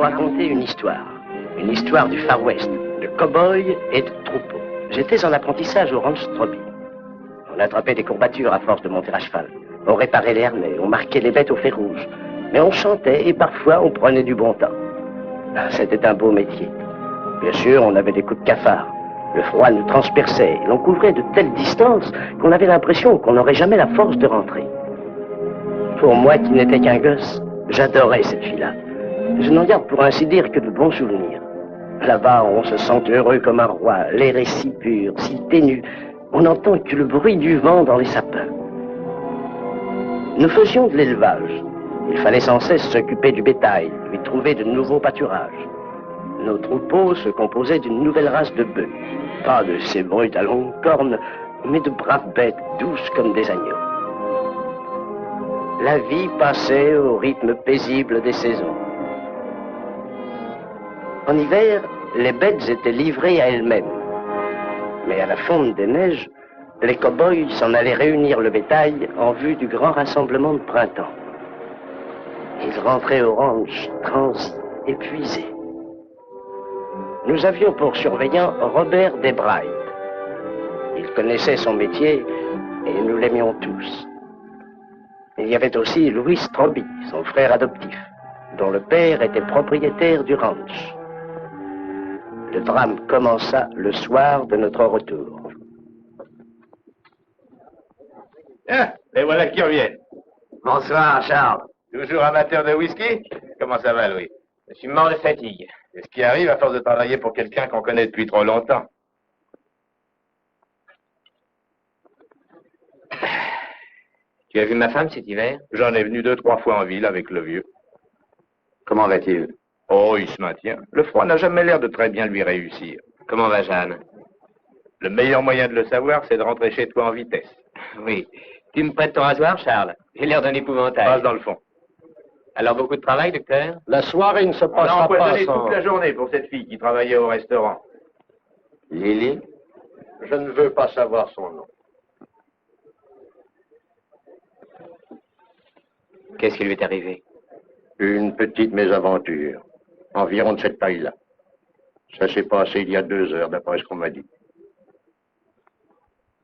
raconter une histoire du Far West, de cow-boys et de troupeaux. J'étais en apprentissage au ranch Stroby. On attrapait des courbatures à force de monter à cheval. On réparait les harnais, on marquait les bêtes au fer rouge. Mais on chantait et parfois on prenait du bon temps. C'était un beau métier. Bien sûr, on avait des coups de cafard. Le froid nous transperçait. L'on couvrait de telles distances qu'on avait l'impression qu'on n'aurait jamais la force de rentrer. Pour moi qui n'étais qu'un gosse, j'adorais cette vie-là. Je n'en garde pour ainsi dire que de bons souvenirs. Là-bas, on se sent heureux comme un roi. L'air est si pur, si ténu. On n'entend que le bruit du vent dans les sapins. Nous faisions de l'élevage. Il fallait sans cesse s'occuper du bétail, lui trouver de nouveaux pâturages. Nos troupeaux se composaient d'une nouvelle race de bœufs. Pas de ces brutes à longues cornes, mais de braves bêtes douces comme des agneaux. La vie passait au rythme paisible des saisons. En hiver, les bêtes étaient livrées à elles-mêmes. Mais à la fonte des neiges, les cow-boys s'en allaient réunir le bétail en vue du grand rassemblement de printemps. Ils rentraient au ranch, transis, épuisés. Nous avions pour surveillant Robert Desbride. Il connaissait son métier et nous l'aimions tous. Il y avait aussi Louis Stroby, son frère adoptif, dont le père était propriétaire du ranch. Le drame commença le soir de notre retour. Ah, les voilà qui reviennent. Bonsoir, Charles. Toujours amateur de whisky? Comment ça va, Louis? Je suis mort de fatigue. C'est ce qui arrive à force de travailler pour quelqu'un qu'on connaît depuis trop longtemps. Tu as vu ma femme cet hiver? J'en ai venu 2-3 fois en ville avec le vieux. Comment va-t-il? Oh, il se maintient. Le froid n'a jamais l'air de très bien lui réussir. Comment va Jeanne? Le meilleur moyen de le savoir, c'est de rentrer chez toi en vitesse. Oui. Tu me prêtes ton rasoir, Charles? J'ai l'air d'un épouvantail. Passe dans le fond. Alors, beaucoup de travail, docteur? La soirée ne se On a passera pas empoisonné sans... toute la journée pour cette fille qui travaillait au restaurant. Lily? Je ne veux pas savoir son nom. Qu'est-ce qui lui est arrivé? Une petite mésaventure. Environ de cette taille-là. Ça s'est passé il y a 2 heures, d'après ce qu'on m'a dit.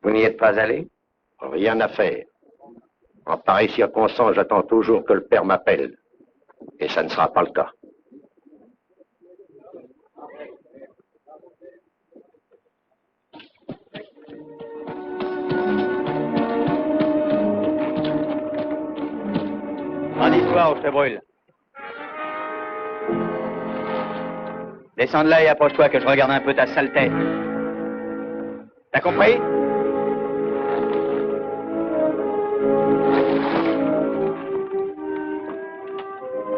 Vous n'y êtes pas allé? Rien à faire. En pareille circonstance, j'attends toujours que le père m'appelle. Et ça ne sera pas le cas. Rendis-toi ou je te brûle. Descends de là et approche-toi que je regarde un peu ta sale tête. T'as compris?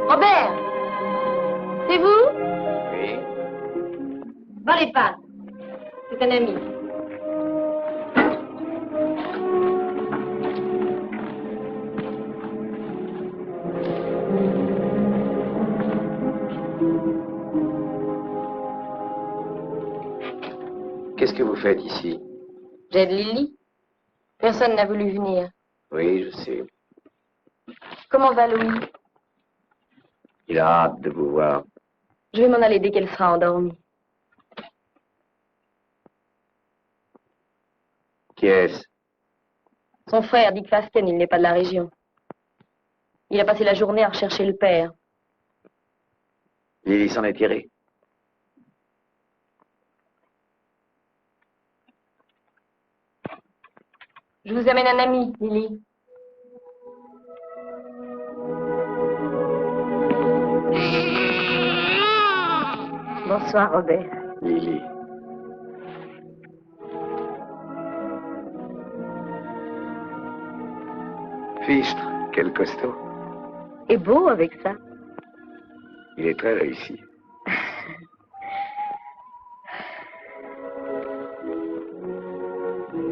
Robert, c'est vous? Oui. Dans les pattes. C'est un ami. Qu'est-ce que vous faites ici? J'aide Lily. Personne n'a voulu venir. Oui, je sais. Comment va Louis? Il a hâte de vous voir. Je vais m'en aller dès qu'elle sera endormie. Qui est-ce? Son frère, Dick Fasken, il n'est pas de la région. Il a passé la journée à rechercher le père. Lily s'en est tirée. Je vous amène un ami, Lily. Bonsoir, Robert. Lily. Fichtre, quel costaud. Et beau avec ça. Il est très réussi.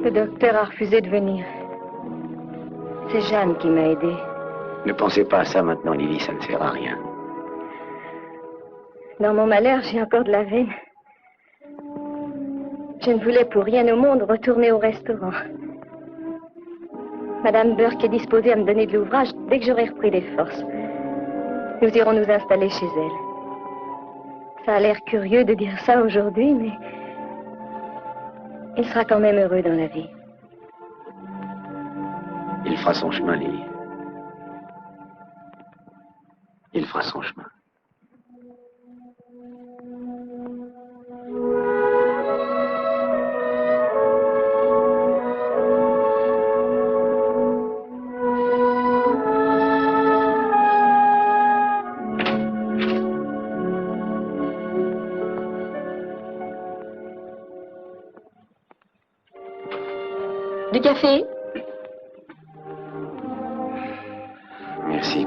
Le docteur a refusé de venir. C'est Jeanne qui m'a aidée. Ne pensez pas à ça maintenant, Lily, ça ne sert à rien. Dans mon malheur, j'ai encore de la veine. Je ne voulais pour rien au monde retourner au restaurant. Madame Burke est disposée à me donner de l'ouvrage dès que j'aurai repris des forces. Nous irons nous installer chez elle. Ça a l'air curieux de dire ça aujourd'hui, mais il sera quand même heureux dans la vie. Il fera son chemin, Lily. Il fera son chemin. Du café? Merci.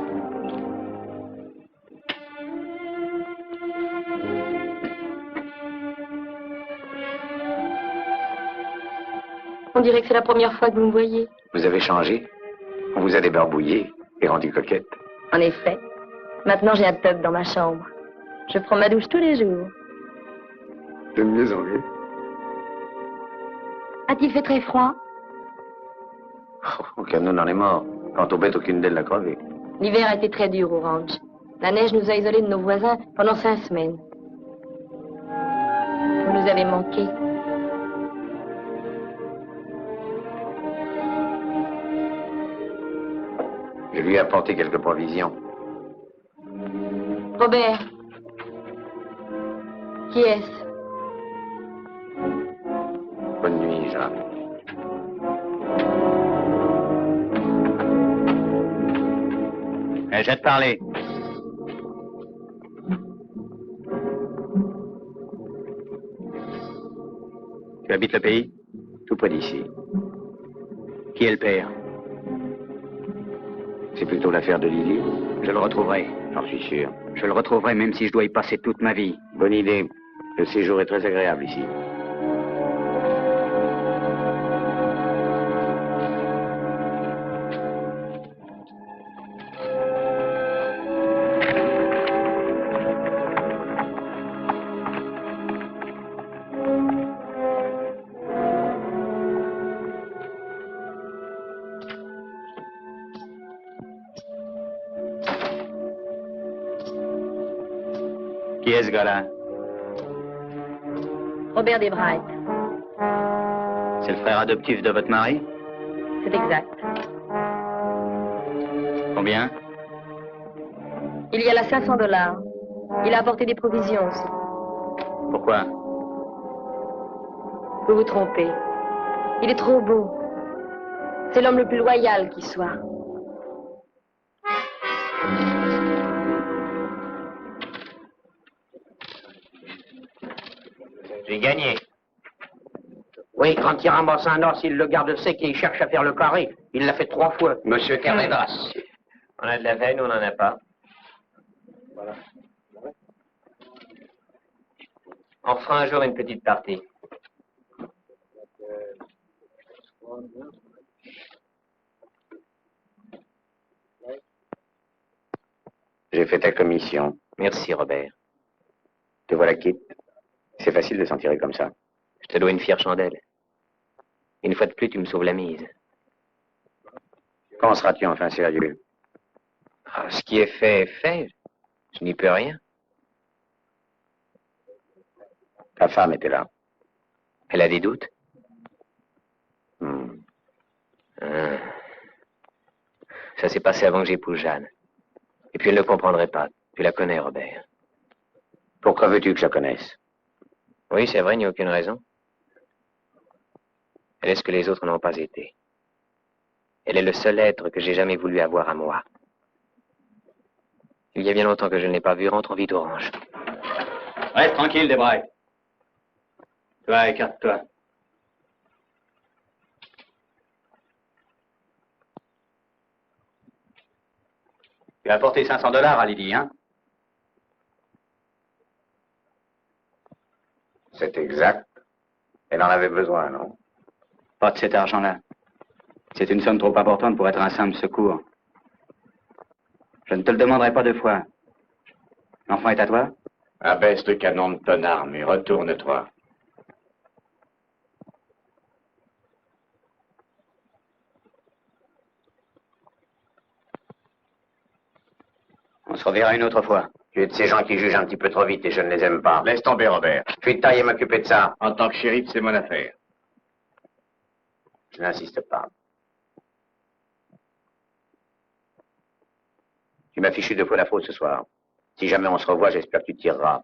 On dirait que c'est la première fois que vous me voyez. Vous avez changé. On vous a débarbouillé et rendu coquette. En effet. Maintenant, j'ai un tub dans ma chambre. Je prends ma douche tous les jours. De mieux en mieux. A-t-il fait très froid? Aucun de nous n'en est mort. Quant aux bêtes, aucune d'elles n'a crevé. L'hiver a été très dur au ranch. La neige nous a isolés de nos voisins pendant 5 semaines. Vous nous avez manqué. Je lui ai apporté quelques provisions. Robert. Qui est-ce? Bonne nuit, Jeanne. Je vais te parler. Tu habites le pays? Tout près d'ici. Qui est le père? C'est plutôt l'affaire de Lily. Je le retrouverai. J'en suis sûr. Je le retrouverai même si je dois y passer toute ma vie. Bonne idée. Le séjour est très agréable ici. Qui est ce gars-là? Robert Desbright. C'est le frère adoptif de votre mari? C'est exact. Combien? Il y a là $500. Il a apporté des provisions aussi. Pourquoi? Vous vous trompez. Il est trop beau. C'est l'homme le plus loyal qui soit. J'ai gagné. Oui, quand il ramasse un os, il le garde sec et il cherche à faire le carré. Il l'a fait 3 fois. Monsieur Carreras. On a de la veine ou on n'en a pas? On fera un jour une petite partie. J'ai fait ta commission. Merci, Robert. Te voilà quitte. C'est facile de s'en tirer comme ça. Je te dois une fière chandelle. Une fois de plus, tu me sauves la mise. Quand seras-tu enfin sérieux? Ah, ce qui est fait est fait. Je n'y peux rien. Ta femme était là. Elle a des doutes? Hmm. Ah. Ça s'est passé avant que j'épouse Jeanne. Et puis elle ne comprendrait pas. Tu la connais, Robert. Pourquoi veux-tu que je la connaisse? Oui, c'est vrai, il n'y a aucune raison. Elle est ce que les autres n'ont pas été. Elle est le seul être que j'ai jamais voulu avoir à moi. Il y a bien longtemps que je ne l'ai pas vue. Rentre vite, Orange. Reste tranquille, Desbright. Toi, écarte-toi. Tu as apporté $500 à Lydie, hein? C'est exact. Elle en avait besoin, non? Pas de cet argent-là. C'est une somme trop importante pour être un simple secours. Je ne te le demanderai pas 2 fois. L'enfant est à toi? Abaisse le canon de ton arme et retourne-toi. On se reverra une autre fois. Tu es de ces gens qui jugent un petit peu trop vite et je ne les aime pas. Laisse tomber, Robert. Je suis de taille à m'occuper de ça. En tant que shérif, c'est mon affaire. Je n'insiste pas. Tu m'as fichu 2 fois la faute ce soir. Si jamais on se revoit, j'espère que tu tireras.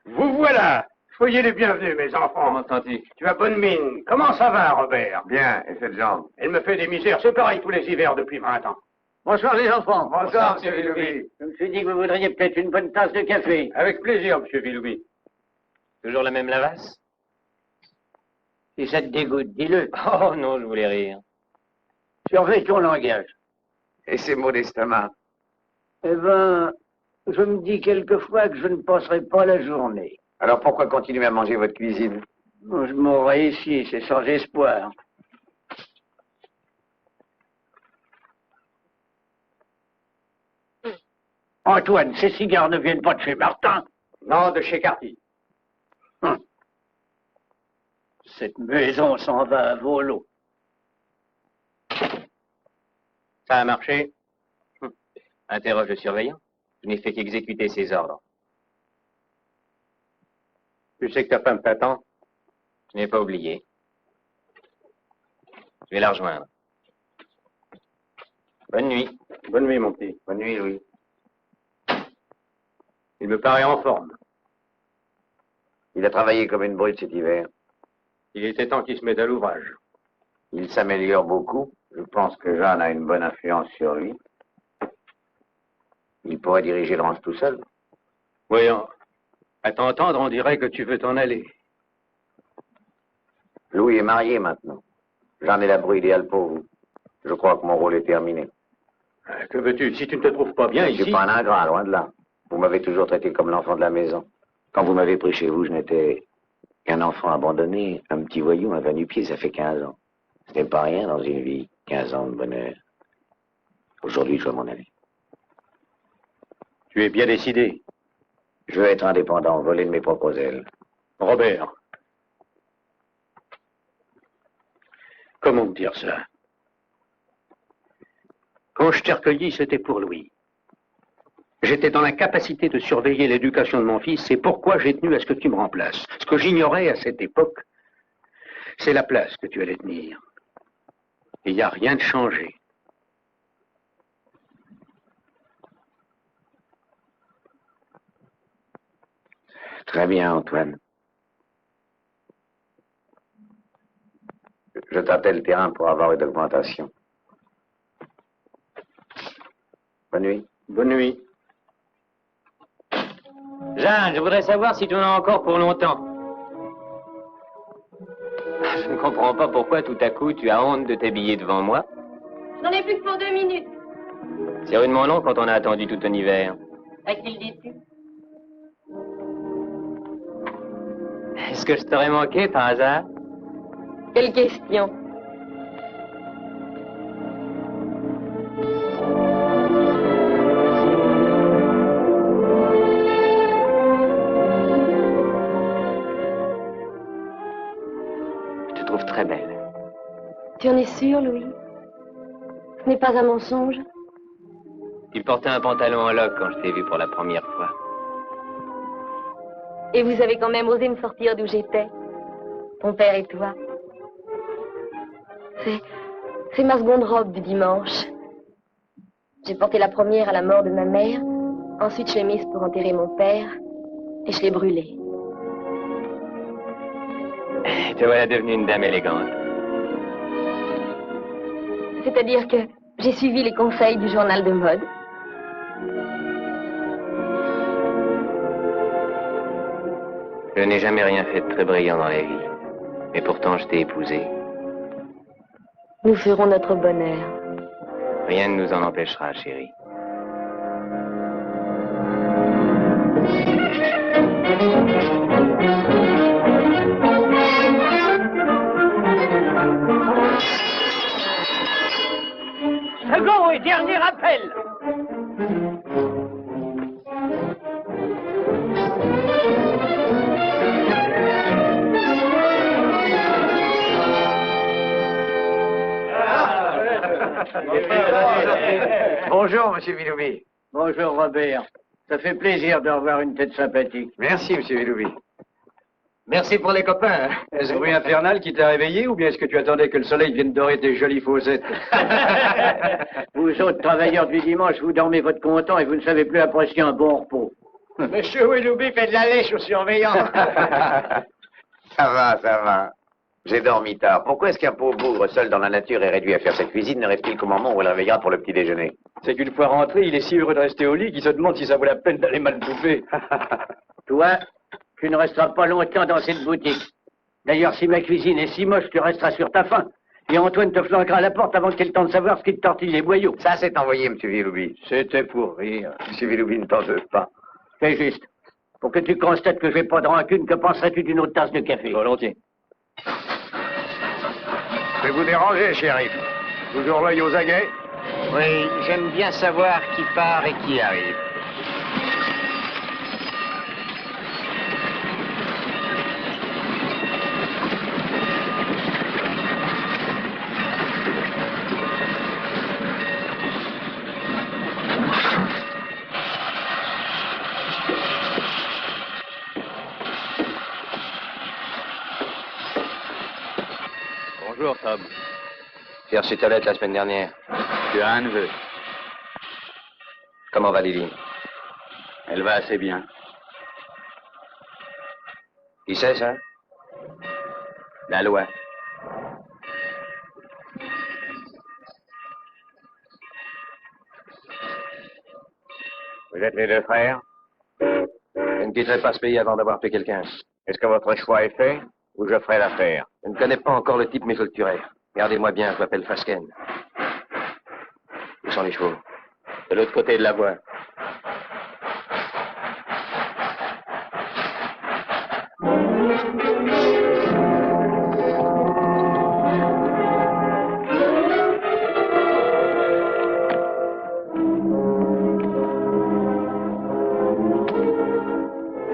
Vous voilà. Soyez les bienvenus, mes enfants. Comment sens-tu? Tu as bonne mine. Comment ça va, Robert? Bien, et cette jambe? Elle me fait des misères. C'est pareil tous les hivers depuis 20 ans. Bonsoir les enfants. Bonsoir, monsieur Willoughby. Je me suis dit que vous voudriez peut-être une bonne tasse de café. Avec plaisir, monsieur Willoughby. Toujours la même lavasse? Si ça te dégoûte, dis-le. Oh non, je voulais rire. Surveille ton langage. Et ces maux d'estomac? Eh ben, je me dis quelquefois que je ne passerai pas la journée. Alors pourquoi continuer à manger votre cuisine? Je mourrai ici, c'est sans espoir. Antoine, ces cigares ne viennent pas de chez Martin. Non, de chez Carty. Cette maison s'en va à volo. Ça a marché? Interroge le surveillant. Je n'ai fait qu'exécuter ses ordres. Tu sais que ta femme t'attend? Je n'ai pas oublié. Je vais la rejoindre. Bonne nuit. Bonne nuit, mon petit. Bonne nuit, Louis. Il me paraît en forme. Il a travaillé comme une brute cet hiver. Il était temps qu'il se mette à l'ouvrage. Il s'améliore beaucoup. Je pense que Jeanne a une bonne influence sur lui. Il pourrait diriger le ranch tout seul. Voyons. À t'entendre, on dirait que tu veux t'en aller. Louis est marié maintenant. Jeanne est la brouille idéale pour vous. Je crois que mon rôle est terminé. Que veux-tu? Si tu ne te trouves pas bien Je ne ici... suis pas un ingrat, loin de là. Vous m'avez toujours traité comme l'enfant de la maison. Quand vous m'avez pris chez vous, je n'étais qu'un enfant abandonné, un petit voyou, un va-nu-pied, ça fait 15 ans. Ce n'est pas rien dans une vie, 15 ans de bonheur. Aujourd'hui, je dois m'en aller. Tu es bien décidé. Je veux être indépendant, voler de mes propres ailes. Robert. Comment me dire ça? Quand je t'ai recueilli, c'était pour Louis. J'étais dans l'incapacité de surveiller l'éducation de mon fils, c'est pourquoi j'ai tenu à ce que tu me remplaces. Ce que j'ignorais à cette époque, c'est la place que tu allais tenir. Et il n'y a rien de changé. Très bien, Antoine. Je tâtais le terrain pour avoir une augmentation. Bonne nuit. Bonne nuit. Jeanne, je voudrais savoir si tu en as encore pour longtemps. Je ne comprends pas pourquoi tout à coup tu as honte de t'habiller devant moi. J'en ai plus que pour 2 minutes. C'est rudement long quand on a attendu tout un hiver. À qui le dis-tu? Est-ce que je t'aurais manqué par hasard? Quelle question? Je te trouve très belle. Tu en es sûr, Louis? Ce n'est pas un mensonge? Tu portais un pantalon en loques quand je t'ai vu pour la première fois. Et vous avez quand même osé me sortir d'où j'étais, ton père et toi. C'est ma seconde robe du dimanche. J'ai porté la première à la mort de ma mère, ensuite je l'ai mise pour enterrer mon père, et je l'ai brûlée. Te voilà devenue une dame élégante. C'est-à-dire que j'ai suivi les conseils du journal de mode. Je n'ai jamais rien fait de très brillant dans la vie. Mais pourtant, je t'ai épousé. Nous ferons notre bonheur. Rien ne nous en empêchera, chérie. Second et dernier appel. Bonjour, monsieur Willoughby. Bonjour Robert. Ça fait plaisir de revoir une tête sympathique. Merci, monsieur Willoughby. Merci pour les copains. Est-ce le bruit infernal qui t'a réveillé ou bien est-ce que tu attendais que le soleil vienne dorer tes jolies fossettes? Vous autres travailleurs du dimanche, vous dormez votre content et vous ne savez plus apprécier un bon repos. Monsieur Willoughby fait de la lèche au surveillant. Ça va. J'ai dormi tard. Pourquoi est-ce qu'un pauvre bougre seul dans la nature est réduit à faire sa cuisine ne rêve-t-il qu'au moment où il réveillera pour le petit déjeuner? C'est qu'une fois rentré, il est si heureux de rester au lit qu'il se demande si ça vaut la peine d'aller mal bouffer. Toi, tu ne resteras pas longtemps dans cette boutique. D'ailleurs, si ma cuisine est si moche, tu resteras sur ta faim. Et Antoine te flanquera à la porte avant que tu aies le temps de savoir ce qui te tortille les boyaux. Ça, c'est envoyé, monsieur Willoughby. C'était pour rire. Monsieur Willoughby, ne t'en veux pas. C'est juste. Pour que tu constates que j'ai pas de rancune, que penserais-tu d'une autre tasse de café? Volontiers. Je vais vous déranger, shérif. Toujours l'œil aux aguets? Oui, j'aime bien savoir qui part et qui arrive. Bonjour, Tom. J'ai reçu ta lettre la semaine dernière. Tu as un neveu. Comment va Lily? Elle va assez bien. Qui c'est, ça? La loi. Vous êtes les deux frères? Je ne quitterai pas ce pays avant d'avoir tué quelqu'un. Est-ce que votre choix est fait ou je ferai l'affaire? Je ne connais pas encore le type, mais je le tuerai. Regardez-moi bien, je m'appelle Fasken. Où sont les chevaux? De l'autre côté de la voie.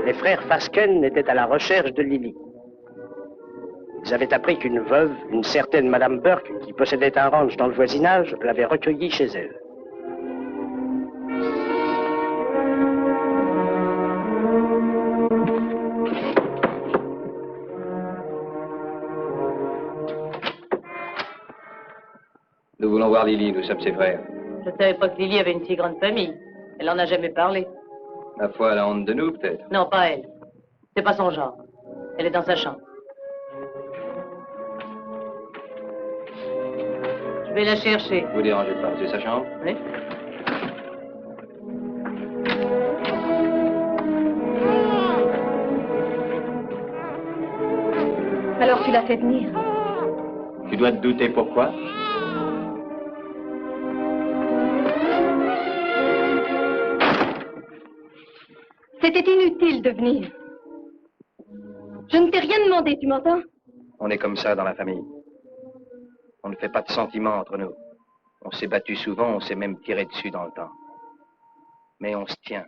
Les frères Fasken étaient à la recherche de Lily. Ils avaient appris qu'une veuve, une certaine Madame Burke, qui possédait un ranch dans le voisinage, l'avait recueillie chez elle. Nous voulons voir Lily, nous sommes ses frères. Je ne savais pas que Lily avait une si grande famille. Elle en a jamais parlé. Ma foi, elle a honte de nous, peut-être. Non, pas elle. C'est pas son genre. Elle est dans sa chambre. Je vais la chercher. Vous dérangez pas, c'est sa chambre? Oui. Alors tu l'as fait venir. Tu dois te douter pourquoi? C'était inutile de venir. Je ne t'ai rien demandé, tu m'entends? On est comme ça dans la famille. On ne fait pas de sentiments entre nous. On s'est battu souvent, on s'est même tiré dessus dans le temps. Mais on se tient.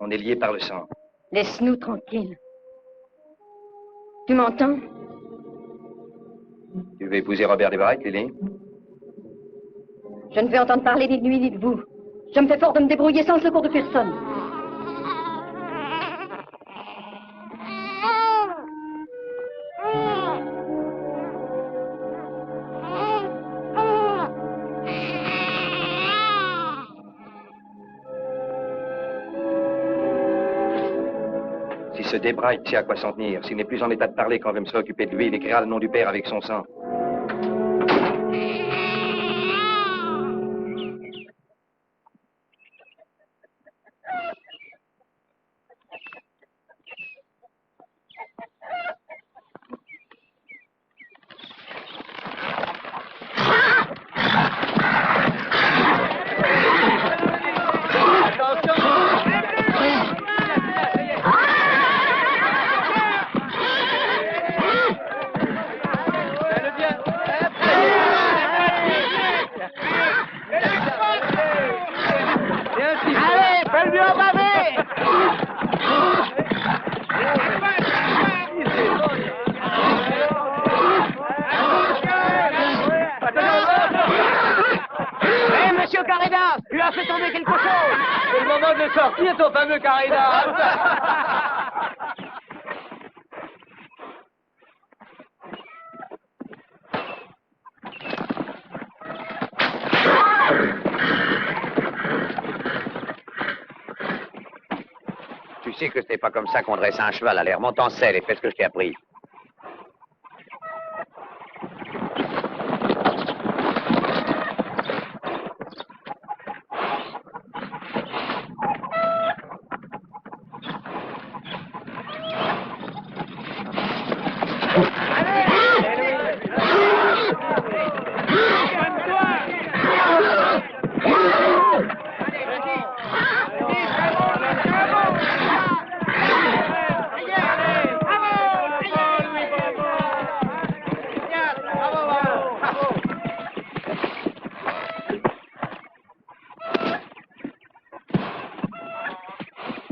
On est liés par le sang. Laisse-nous tranquilles. Tu m'entends? Tu veux épouser Robert Desbarrettes, Lily? Je ne veux entendre parler ni de lui ni de vous. Je me fais fort de me débrouiller sans le secours de personne. Si ce Desbarrettes sait à quoi s'en tenir, s'il n'est plus en état de parler quand on va me se occuper de lui, il écrira le nom du père avec son sang. Caridas! Il a fait tomber quelque chose! C'est le moment de sortir ton fameux Caridas! Tu sais que c'était pas comme ça qu'on dresse un cheval. Allez, remonte en selle et fais ce que je t'ai appris.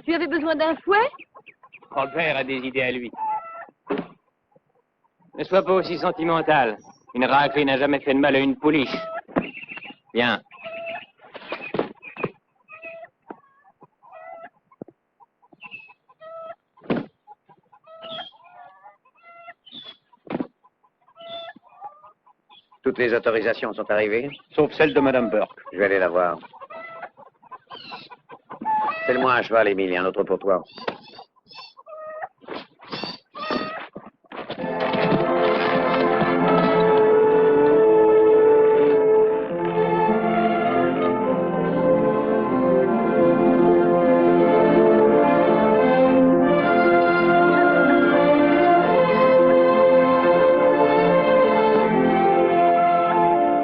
Tu avais besoin d'un fouet? Robert a des idées à lui. Ne sois pas aussi sentimental. Une raclée n'a jamais fait de mal à une pouliche. Viens. Toutes les autorisations sont arrivées? Sauf celle de Madame Burke. Je vais aller la voir. Fais-le-moi un cheval, Émile, et un autre pour toi.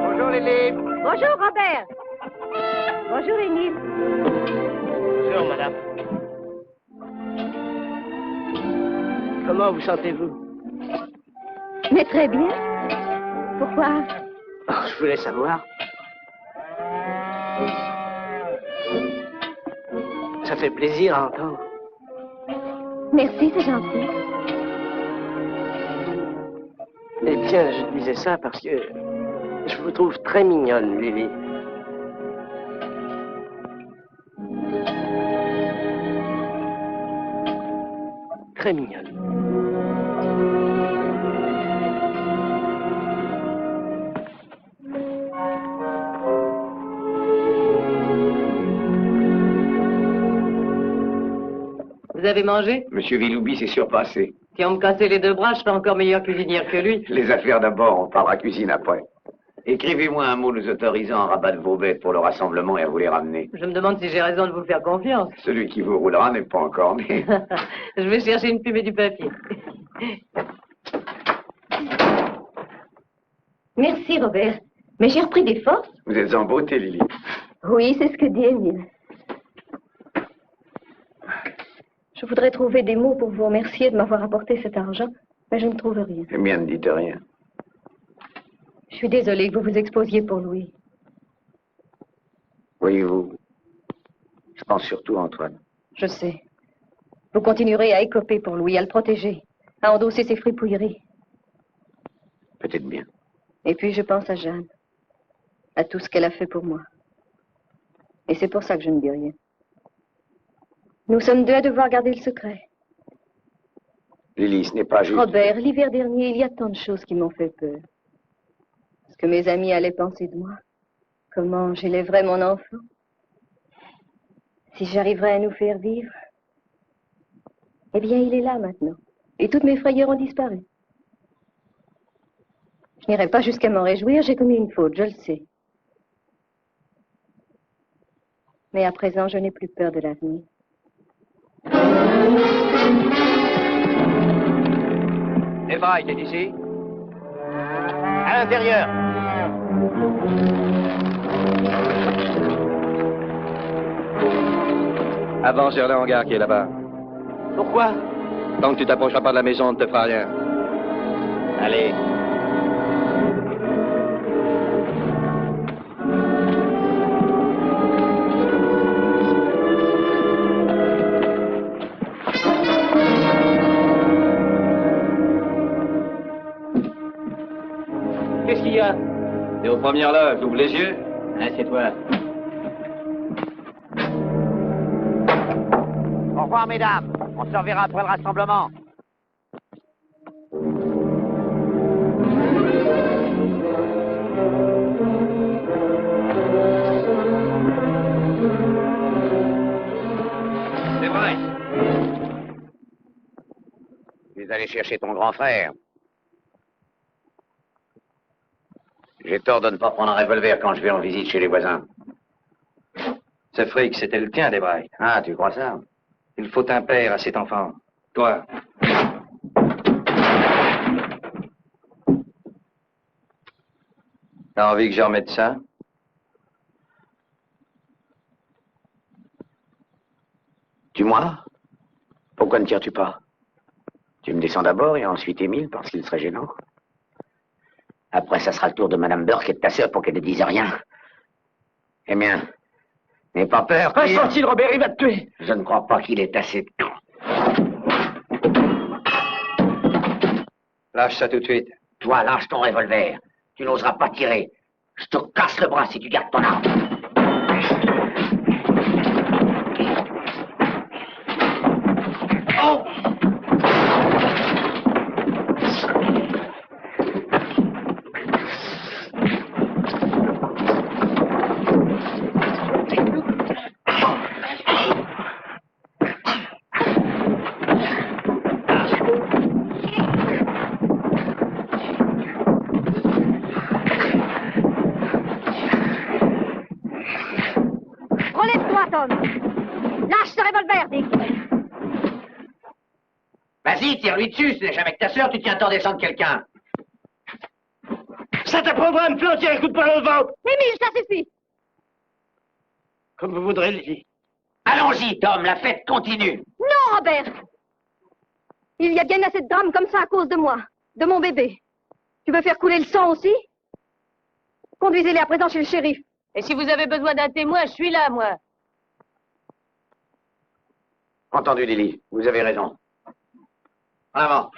Bonjour Lily. Bonjour, Robert. Bonjour, Émile. Bonjour madame. Comment vous sentez-vous? Mais très bien. Pourquoi? Oh, je voulais savoir. Ça fait plaisir à entendre. Merci, c'est gentil. Eh bien, je disais ça parce que je vous trouve très mignonne, Lily. Très mignonne. Vous avez mangé? Monsieur Villoubi s'est surpassé. Si on me cassait les deux bras, je serais encore meilleure cuisinière que lui. Les affaires d'abord, on parlera cuisine après. Écrivez-moi un mot nous autorisant à rabattre vos bêtes pour le rassemblement et à vous les ramener. Je me demande si j'ai raison de vous faire confiance. Celui qui vous roulera n'est pas encore né. Je vais chercher une plume et du papier. Merci, Robert. Mais j'ai repris des forces. Vous êtes en beauté, Lily. Oui, c'est ce que dit Émile. Je voudrais trouver des mots pour vous remercier de m'avoir apporté cet argent, mais je ne trouve rien. Eh bien, ne dites rien. Je suis désolée que vous vous exposiez pour Louis. Voyez-vous, je pense surtout à Antoine. Je sais. Vous continuerez à écoper pour Louis, à le protéger, à endosser ses fripouilleries. Peut-être bien. Et puis je pense à Jeanne, à tout ce qu'elle a fait pour moi. Et c'est pour ça que je ne dis rien. Nous sommes deux à devoir garder le secret. Lily, ce n'est pas juste... Robert, l'hiver dernier, il y a tant de choses qui m'ont fait peur. Ce que mes amis allaient penser de moi. Comment j'élèverais mon enfant. Si j'arriverais à nous faire vivre. Eh bien, il est là maintenant. Et toutes mes frayeurs ont disparu. Je n'irai pas jusqu'à m'en réjouir, j'ai commis une faute, je le sais. Mais à présent, je n'ai plus peur de l'avenir. Delbray, est ici. À l'intérieur. Avance vers le hangar qui est là-bas. Pourquoi? Tant que tu t'approcheras pas de la maison, on ne te fera rien. Allez. Qu'est-ce qu'il y a? T'es aux premières loges, ouvre les yeux. Assieds-toi. revoir, mesdames. On se reverra après le rassemblement. C'est vrai. Tu es allé chercher ton grand frère. J'ai tort de ne pas prendre un revolver quand je vais en visite chez les voisins. Ce fric, c'était le tien, Desbrailles. Ah, tu crois ça? Il faut un père à cet enfant. Toi. T'as envie que je remette ça? Tue-moi? Pourquoi ne tires-tu pas? Tu me descends d'abord et ensuite Émile parce qu'il serait gênant. Après, ça sera le tour de Madame Burke et de ta sœur pour qu'elle ne dise rien. Eh bien, n'aie pas peur. Tranquille, Robert, il va te tuer. Je ne crois pas qu'il ait assez de temps. Lâche ça tout de suite. Toi, lâche ton revolver. Tu n'oseras pas tirer. Je te casse le bras si tu gardes ton arme. Oh! Relève-toi, Tom. Lâche ce revolver, Dick. Vas-y, tire-lui dessus. Ce n'est jamais que ta sœur, tu tiens tant descendre quelqu'un. Ça t'apprendra à me flanquer un coup de poing au ventre. Émile, ça suffit. Comme vous voudrez, Lily. Allons-y, Tom, la fête continue. Non, Robert. Il y a bien assez de drames comme ça à cause de moi, de mon bébé. Tu veux faire couler le sang aussi? Conduisez-les à présent chez le shérif. Et si vous avez besoin d'un témoin, je suis là, moi. Entendu, Lily. Vous avez raison. En avant.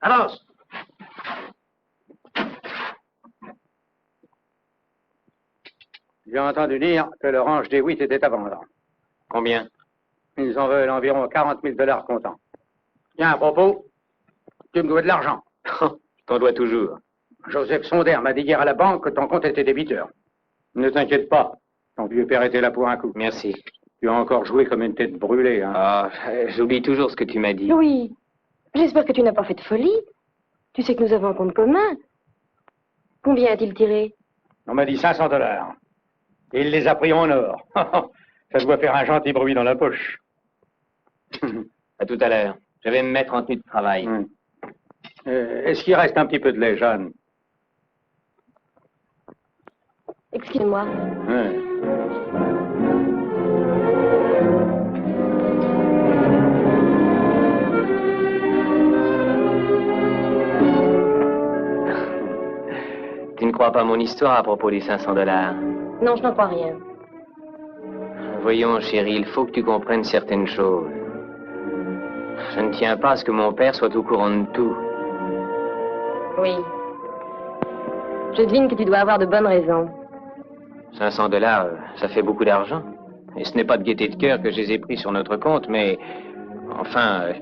Avance. J'ai entendu dire que le ranch des 8 était à vendre. Combien? Ils en veulent environ 40 000 $ comptant. Tiens, à propos, tu me dois de l'argent. T'en dois toujours. Joseph Sonder m'a dit hier à la banque que ton compte était débiteur. Ne t'inquiète pas, ton vieux père était là pour un coup. Merci. Tu as encore joué comme une tête brûlée, hein. Ah, j'oublie toujours ce que tu m'as dit. Oui. J'espère que tu n'as pas fait de folie. Tu sais que nous avons un compte commun. Combien a-t-il tiré? On m'a dit 500 $. Et il les a pris en or. Ça doit faire un gentil bruit dans la poche. À tout à l'heure. Je vais me mettre en tenue de travail. Est-ce qu'il reste un petit peu de lait, Jeanne? Excuse-moi. Tu ne crois pas mon histoire à propos des 500 $? Non, je n'en crois rien. Voyons, chérie, il faut que tu comprennes certaines choses. Je ne tiens pas à ce que mon père soit au courant de tout. Oui. Je devine que tu dois avoir de bonnes raisons. 500 $, ça fait beaucoup d'argent. Et ce n'est pas de gaieté de cœur que je les ai pris sur notre compte, mais... Enfin,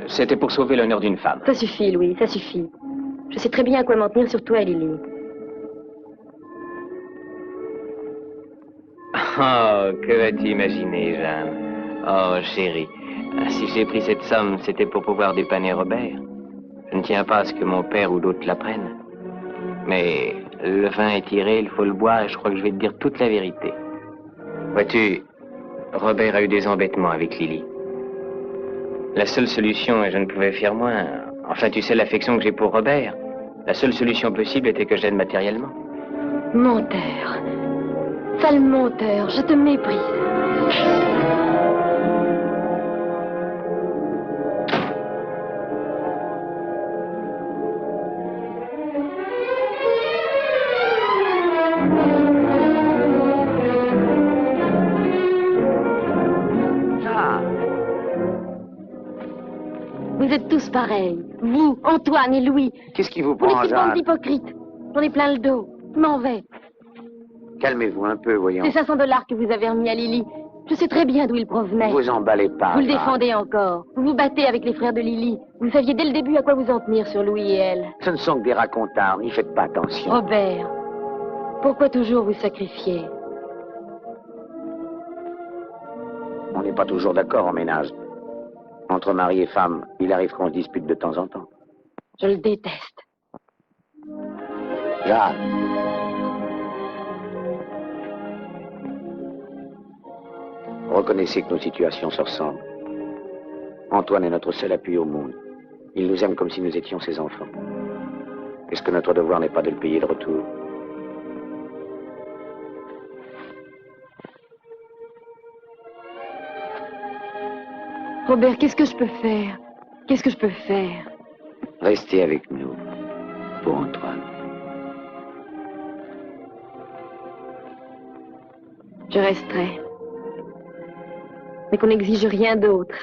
c'était pour sauver l'honneur d'une femme. Ça suffit, Louis, ça suffit. Je sais très bien à quoi m'en tenir sur toi et Lily. Oh, que vas-tu imaginer, Jeanne? Oh, chérie, si j'ai pris cette somme, c'était pour pouvoir dépanner Robert. Je ne tiens pas à ce que mon père ou d'autres la prennent. Mais le vin est tiré, il faut le boire, et je crois que je vais te dire toute la vérité. Vois-tu, Robert a eu des embêtements avec Lily. La seule solution, et je ne pouvais faire moins, enfin tu sais l'affection que j'ai pour Robert, la seule solution possible était que j'aide matériellement. Menteur. Sale menteur, je te méprise. Vous êtes tous pareils. Vous, Antoine et Louis. Qu'est-ce qui vous Vous prend, n'êtes qu'une bande Jeanne? d'hypocrites. J'en ai plein le dos. Je m'en vais. Calmez-vous un peu, voyons. C'est 500 $ que vous avez remis à Lily. Je sais très bien d'où ils provenaient. Vous emballez pas. Vous le Grâce. défendez encore. Vous vous battez avec les frères de Lily. Vous saviez dès le début à quoi vous en tenir sur Louis et elle. Ce ne sont que des racontards, n'y faites pas attention. Robert, pourquoi toujours vous sacrifier? On n'est pas toujours d'accord en ménage. Entre mari et femme, il arrive qu'on se dispute de temps en temps. Je le déteste. Jeanne. Reconnaissez que nos situations se ressemblent. Antoine est notre seul appui au monde. Il nous aime comme si nous étions ses enfants. Est-ce que notre devoir n'est pas de le payer le retour? Robert, qu'est-ce que je peux faire? Qu'est-ce que je peux faire? Restez avec nous, pour Antoine. Je resterai. Mais qu'on n'exige rien d'autre.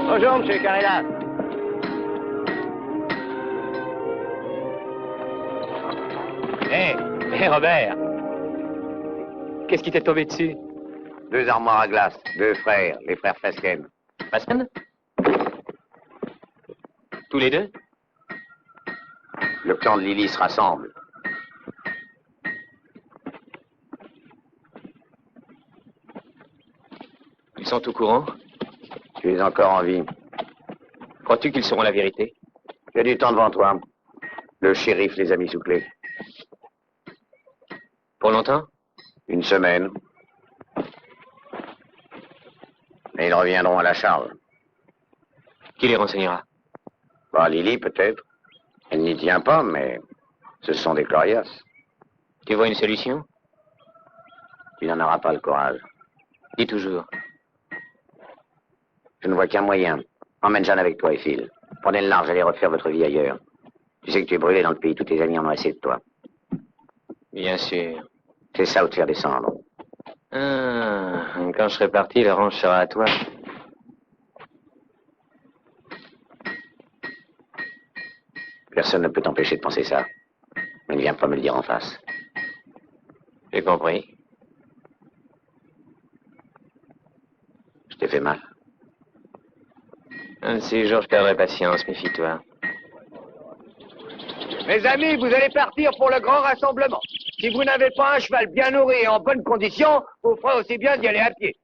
Bonjour, monsieur Carrella. Hé, Robert. Qu'est-ce qui t'est tombé dessus? 2 armoires à glace, 2 frères, les frères Fasken. Pascal? Tous les deux? Le clan de Lily se rassemble. Ils sont au courant? Tu es encore en vie. Crois-tu qu'ils sauront la vérité? Tu as du temps devant toi. Le shérif les a mis sous clé. Pour longtemps? 1 semaine. Mais ils reviendront à la charge. Qui les renseignera? Bah, Lily, peut-être. Elle n'y tient pas, mais ce sont des coriaces. Tu vois une solution? Tu n'en auras pas le courage. Dis toujours. Je ne vois qu'un moyen. Emmène Jeanne avec toi et file. Prenez le large, allez refaire votre vie ailleurs. Tu sais que tu es brûlé dans le pays, tous tes amis en ont assez de toi. Bien sûr. C'est ça où te faire descendre. Ah, quand je serai parti, le ranch sera à toi. Personne ne peut t'empêcher de penser ça. Mais ne viens pas me le dire en face. J'ai compris. Je t'ai fait mal. Un de ces jours, je perdrai patience, méfie-toi. Mes amis, vous allez partir pour le grand rassemblement. Si vous n'avez pas un cheval bien nourri et en bonne condition, vous ferez aussi bien d'y aller à pied.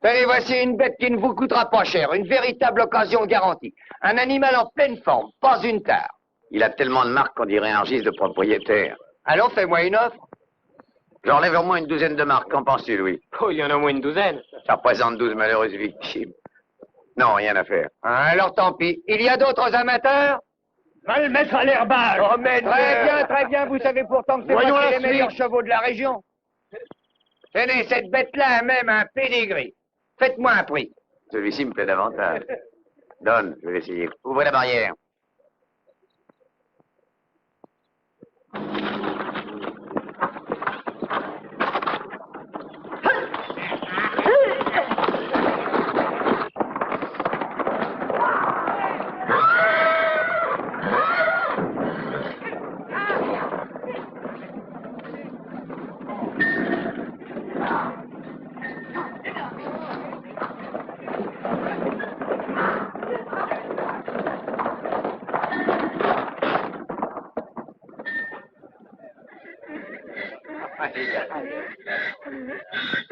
Tenez, voici une bête qui ne vous coûtera pas cher, une véritable occasion garantie. Un animal en pleine forme, pas une tare. Il a tellement de marques qu'on dirait un registre de propriétaire. Allons, fais-moi une offre. J'enlève au moins une douzaine de marques. Qu'en penses-tu, Louis? Oh, il y en a au moins une douzaine. Ça représente 12 malheureuses victimes. Non, rien à faire. Alors tant pis. Il y a d'autres amateurs? Va le mettre à l'herbage. Oh, mais très bien. Vous savez pourtant que c'est moi qui ai les meilleurs chevaux de la région. Tenez, cette bête-là a même un pédigree. Faites-moi un prix. Celui-ci me plaît davantage. Donne, je vais essayer. Ouvrez la barrière.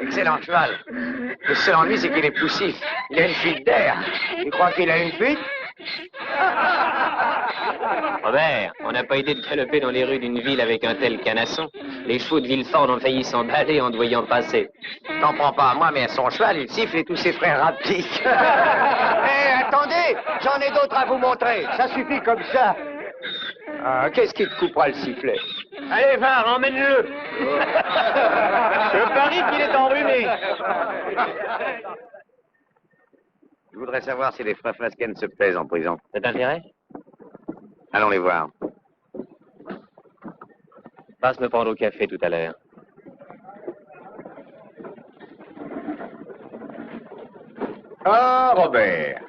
Excellent cheval. Le seul ennui, c'est qu'il est poussif. Il a une fuite d'air. Tu crois qu'il a une fuite? Robert, on n'a pas idée de galoper dans les rues d'une ville avec un tel canasson. Les chevaux de Villefort ont failli s'emballer en te voyant passer. T'en prends pas à moi, mais à son cheval, il siffle et tous ses frères rappliquent. Hé, attendez, j'en ai d'autres à vous montrer. Ça suffit comme ça. Ah, qu'est-ce qui te coupera le sifflet? Allez, va, emmène-le. Je parie qu'il est enrhumé. Je voudrais savoir si les frères Fasken se plaisent en prison. Ça t'intéresse? Allons les voir. Passe me prendre au café tout à l'heure. Ah, Robert.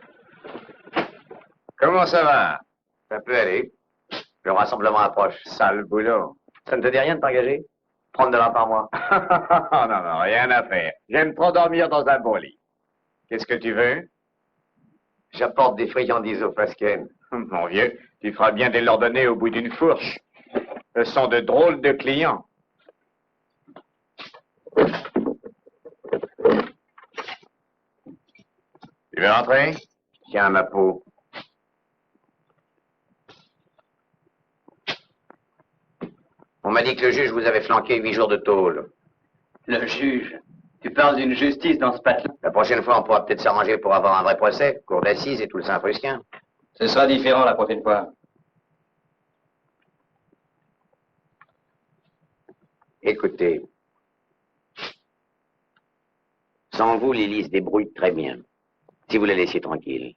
Comment ça va? Ça peut aller. Le rassemblement approche. Sale boulot. Ça ne te dit rien de t'engager? $30 par mois. Non, non, rien à faire. J'aime trop dormir dans un bon lit. Qu'est-ce que tu veux? J'apporte des friandises au Fasken. Mon vieux, tu feras bien de leur donner au bout d'une fourche. Ce sont de drôles de clients. Tu veux rentrer? Tiens, ma peau. On m'a dit que le juge vous avait flanqué 8 jours de tôle. Le juge? Tu parles d'une justice dans ce patelin? La prochaine fois, on pourra peut-être s'arranger pour avoir un vrai procès, cour d'assises et tout le Saint-Frusquien. Ce sera différent la prochaine fois. Écoutez. Sans vous, Lily se débrouille très bien. Si vous la laissiez tranquille.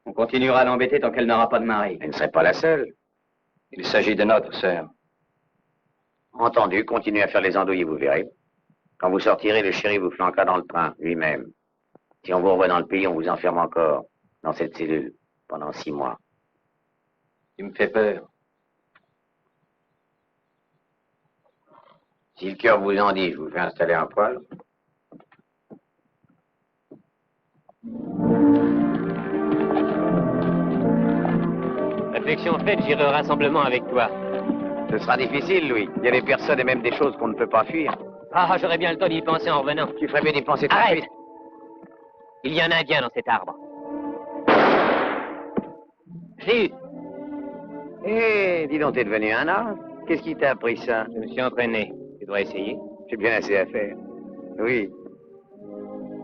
On continuera à l'embêter tant qu'elle n'aura pas de mari. Elle ne serait pas la seule. Il s'agit de notre sœur. Entendu, continuez à faire les andouilles, vous verrez. Quand vous sortirez, le chéri vous flanquera dans le train, lui-même. Si on vous revoit dans le pays, on vous enferme encore, dans cette cellule, pendant 6 mois. Tu me fais peur. Si le cœur vous en dit, je vous fais installer un poêle. Réflexion faite, j'irai au rassemblement avec toi. Ce sera difficile, Louis. Il y a des personnes et même des choses qu'on ne peut pas fuir. Ah, j'aurai bien le temps d'y penser en revenant. Tu ferais bien d'y penser tout de Arrête! suite. Il y a un Indien dans cet arbre. J'ai eu. Eh, dis donc, t'es devenu un as. Qu'est-ce qui t'a appris ça? Je me suis entraîné. Tu dois essayer. J'ai bien assez à faire. Oui.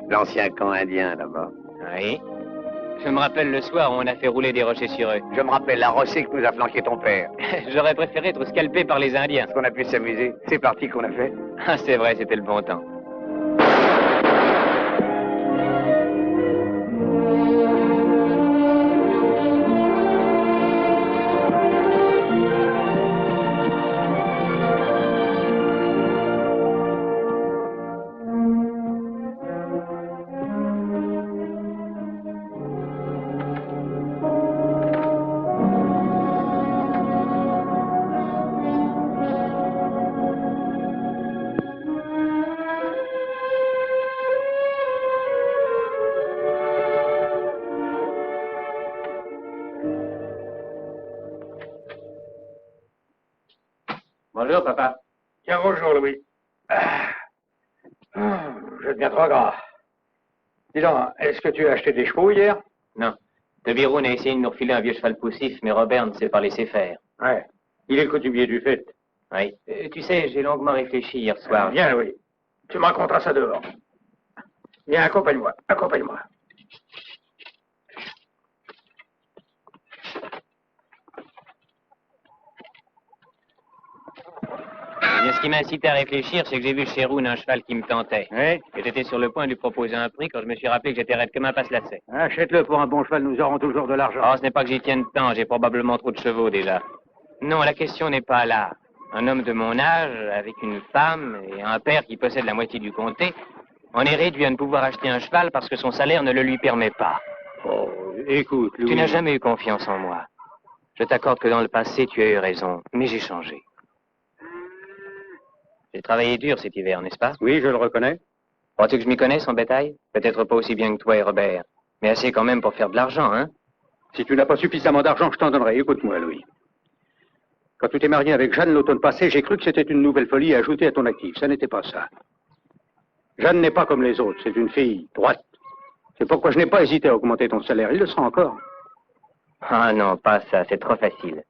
L'ancien camp indien, là-bas. Oui. Je me rappelle le soir où on a fait rouler des rochers sur eux. Je me rappelle la rossée que nous a flanqué ton père. J'aurais préféré être scalpé par les Indiens. Est-ce qu'on a pu s'amuser? C'est parti qu'on a fait. Ah, c'est vrai, c'était le bon temps. Bonjour, papa. Tiens, bonjour, Louis. Je deviens trop gras. Dis donc, est-ce que tu as acheté des chevaux hier? Non. De Biroun a essayé de nous refiler un vieux cheval poussif, mais Robert ne s'est pas laissé faire. Ouais. Il est coutumier du fait. Oui. Tu sais, j'ai longuement réfléchi hier soir. Viens, Louis. Tu me raconteras ça dehors. Viens, accompagne-moi. Accompagne-moi. Eh bien, ce qui m'a incité à réfléchir, c'est que j'ai vu chez Roun un cheval qui me tentait. Oui. Et j'étais sur le point de lui proposer un prix quand je me suis rappelé que j'étais raide comme un passe-lacet. Achète-le pour un bon cheval, nous aurons toujours de l'argent. Oh, ce n'est pas que j'y tienne tant, j'ai probablement trop de chevaux déjà. Non, la question n'est pas là. Un homme de mon âge, avec une femme et un père qui possède la moitié du comté, on est réduit à ne pouvoir acheter un cheval parce que son salaire ne le lui permet pas. Oh, écoute, Louis. Tu n'as jamais eu confiance en moi. Je t'accorde que dans le passé, tu as eu raison, mais j'ai changé. J'ai travaillé dur cet hiver, n'est-ce pas? Oui, je le reconnais. Crois-tu que je m'y connaisse en bétail? Peut-être pas aussi bien que toi et Robert, mais assez quand même pour faire de l'argent, hein? Si tu n'as pas suffisamment d'argent, je t'en donnerai. Écoute-moi, Louis. Quand tu t'es marié avec Jeanne l'automne passé, j'ai cru que c'était une nouvelle folie à ajouter à ton actif. Ça n'était pas ça. Jeanne n'est pas comme les autres. C'est une fille droite. C'est pourquoi je n'ai pas hésité à augmenter ton salaire. Il le sera encore. Ah non, pas ça, c'est trop facile.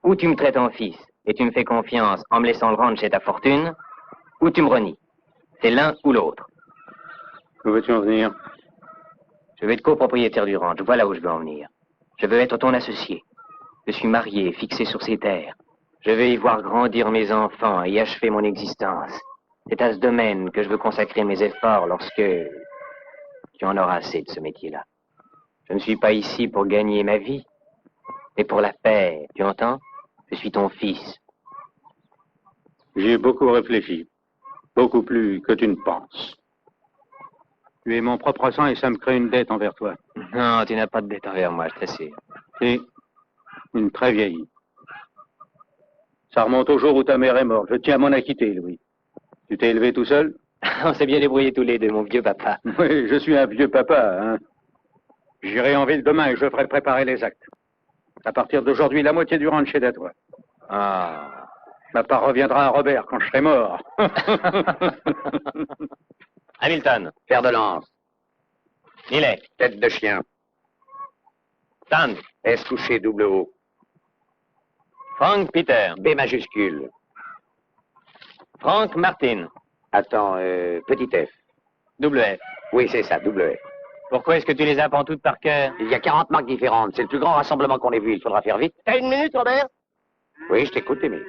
Ou tu me traites en fils et tu me fais confiance en me laissant le rendre chez ta fortune, ou tu me renies. C'est l'un ou l'autre. Où veux-tu en venir? Je veux être copropriétaire du ranch, voilà où je veux en venir. Je veux être ton associé. Je suis marié, fixé sur ces terres. Je veux y voir grandir mes enfants et y achever mon existence. C'est à ce domaine que je veux consacrer mes efforts lorsque tu en auras assez de ce métier-là. Je ne suis pas ici pour gagner ma vie, mais pour la paix, tu entends? Je suis ton fils. J'y ai beaucoup réfléchi. Beaucoup plus que tu ne penses. Tu es mon propre sang et ça me crée une dette envers toi. Non, tu n'as pas de dette envers moi, je t'assure. Et une très vieille. Ça remonte au jour où ta mère est morte. Je tiens à m'en acquitter, Louis. Tu t'es élevé tout seul? On s'est bien débrouillés tous les deux, mon vieux papa. Oui, je suis un vieux papa, hein. J'irai en ville demain et je ferai préparer les actes. À partir d'aujourd'hui, la moitié du ranch est à toi. Ah. Ma part reviendra à Robert quand je serai mort. Hamilton. Fer de lance. Millet. Tête de chien. Sand. S touché double O. Frank Peter. B majuscule. Frank Martin. Attends, petit F. Double F. Oui, c'est ça, double F. Pourquoi est-ce que tu les apprends toutes par cœur? Il y a 40 marques différentes. C'est le plus grand rassemblement qu'on ait vu. Il faudra faire vite. T'as une minute, Robert? Oui, je t'écoute, Émile.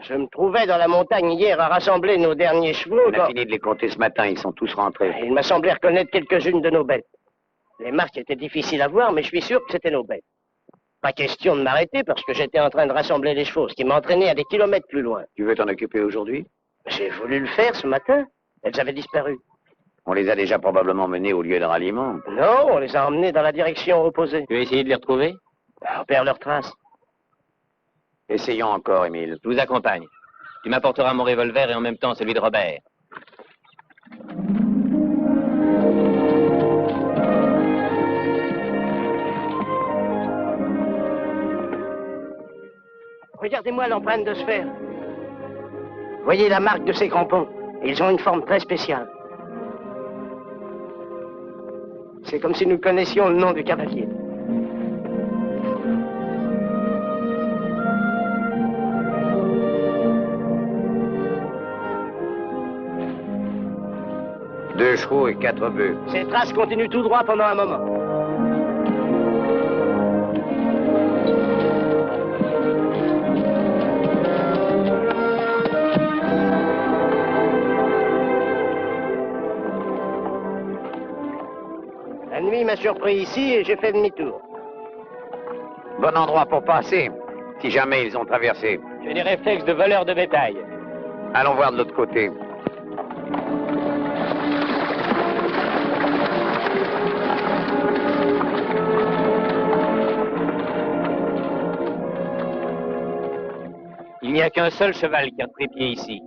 Je me trouvais dans la montagne hier à rassembler nos derniers chevaux. On a fini de les compter ce matin. Ils sont tous rentrés. Il m'a semblé reconnaître quelques-unes de nos bêtes. Les marques étaient difficiles à voir, mais je suis sûr que c'était nos bêtes. Pas question de m'arrêter parce que j'étais en train de rassembler les chevaux, ce qui m'entraînait à des kilomètres plus loin. Tu veux t'en occuper aujourd'hui? J'ai voulu le faire ce matin. Elles avaient disparu. On les a déjà probablement menés au lieu de ralliement. Non, on les a emmenés dans la direction opposée. Tu veux essayer de les retrouver? On perd leurs traces. Essayons encore, Émile. Je vous accompagne. Tu m'apporteras mon revolver et en même temps celui de Robert. Regardez-moi l'empreinte de sphère. Voyez la marque de ces crampons. Ils ont une forme très spéciale. C'est comme si nous connaissions le nom du cavalier. Deux chevaux et 4 bœufs. Ces traces continuent tout droit pendant un moment. La nuit m'a surpris ici et j'ai fait demi-tour. Bon endroit pour passer, si jamais ils ont traversé. J'ai des réflexes de voleur de bétail. Allons voir de l'autre côté. Il n'y a qu'un seul cheval qui a pris pied ici.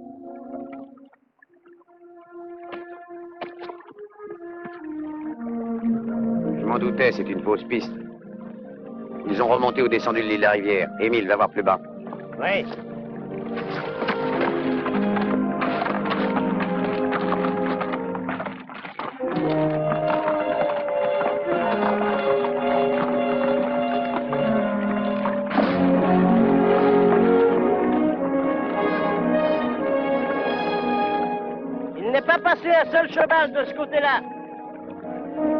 Je m'en doutais, c'est une fausse piste. Ils ont remonté ou descendu le lit de la rivière. Émile, va voir plus bas. Oui. Il n'est pas passé un seul cheval de ce côté-là.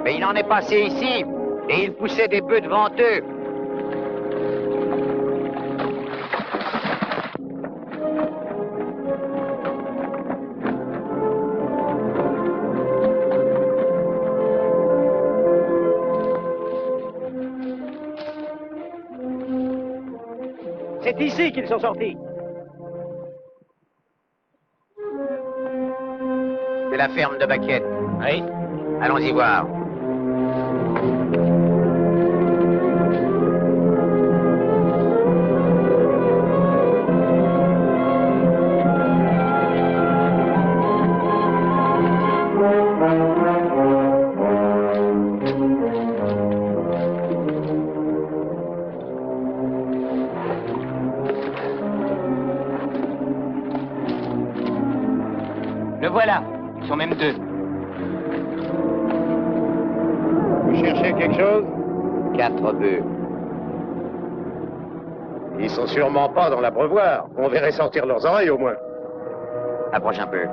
Mais il en est passé ici, et il poussait des bœufs devant eux. C'est ici qu'ils sont sortis. C'est la ferme de Baquette. Oui. Allons-y voir. Le voilà. Ils sont même deux. Vous cherchez quelque chose? 4 bœufs. Ils sont sûrement pas dans l'abreuvoir. On verrait sortir leurs oreilles au moins. Approche un peu.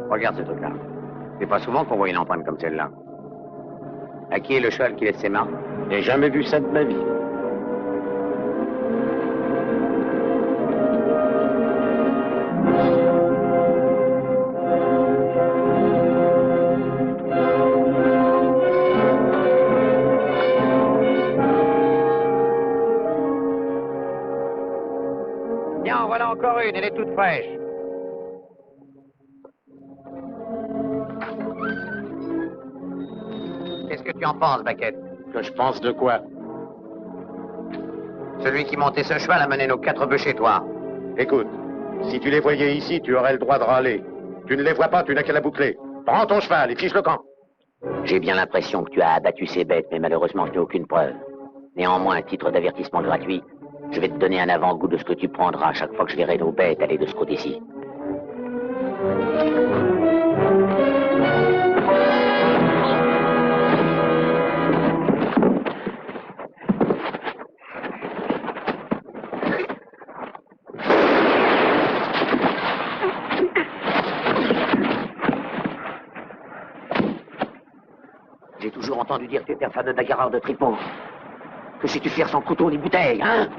Regarde ce truc-là. C'est pas souvent qu'on voit une empreinte comme celle-là. À qui est le cheval qui laisse ses marques? J'ai jamais vu ça de ma vie. Tiens, en voilà encore une, elle est toute fraîche. tu en penses, Baquette? Que je pense de quoi? Celui qui montait ce cheval a mené nos 4 bœufs chez toi. Écoute, si tu les voyais ici, tu aurais le droit de râler. Tu ne les vois pas, tu n'as qu'à la boucler. Prends ton cheval et fiche le camp. J'ai bien l'impression que tu as abattu ces bêtes, mais malheureusement, je n'ai aucune preuve. Néanmoins, à titre d'avertissement gratuit, je vais te donner un avant-goût de ce que tu prendras chaque fois que je verrai nos bêtes aller de ce côté-ci. J'ai toujours entendu dire que tu étais un fameux bagarreur de tripot. Que sais-tu faire sans couteau ni bouteille, hein?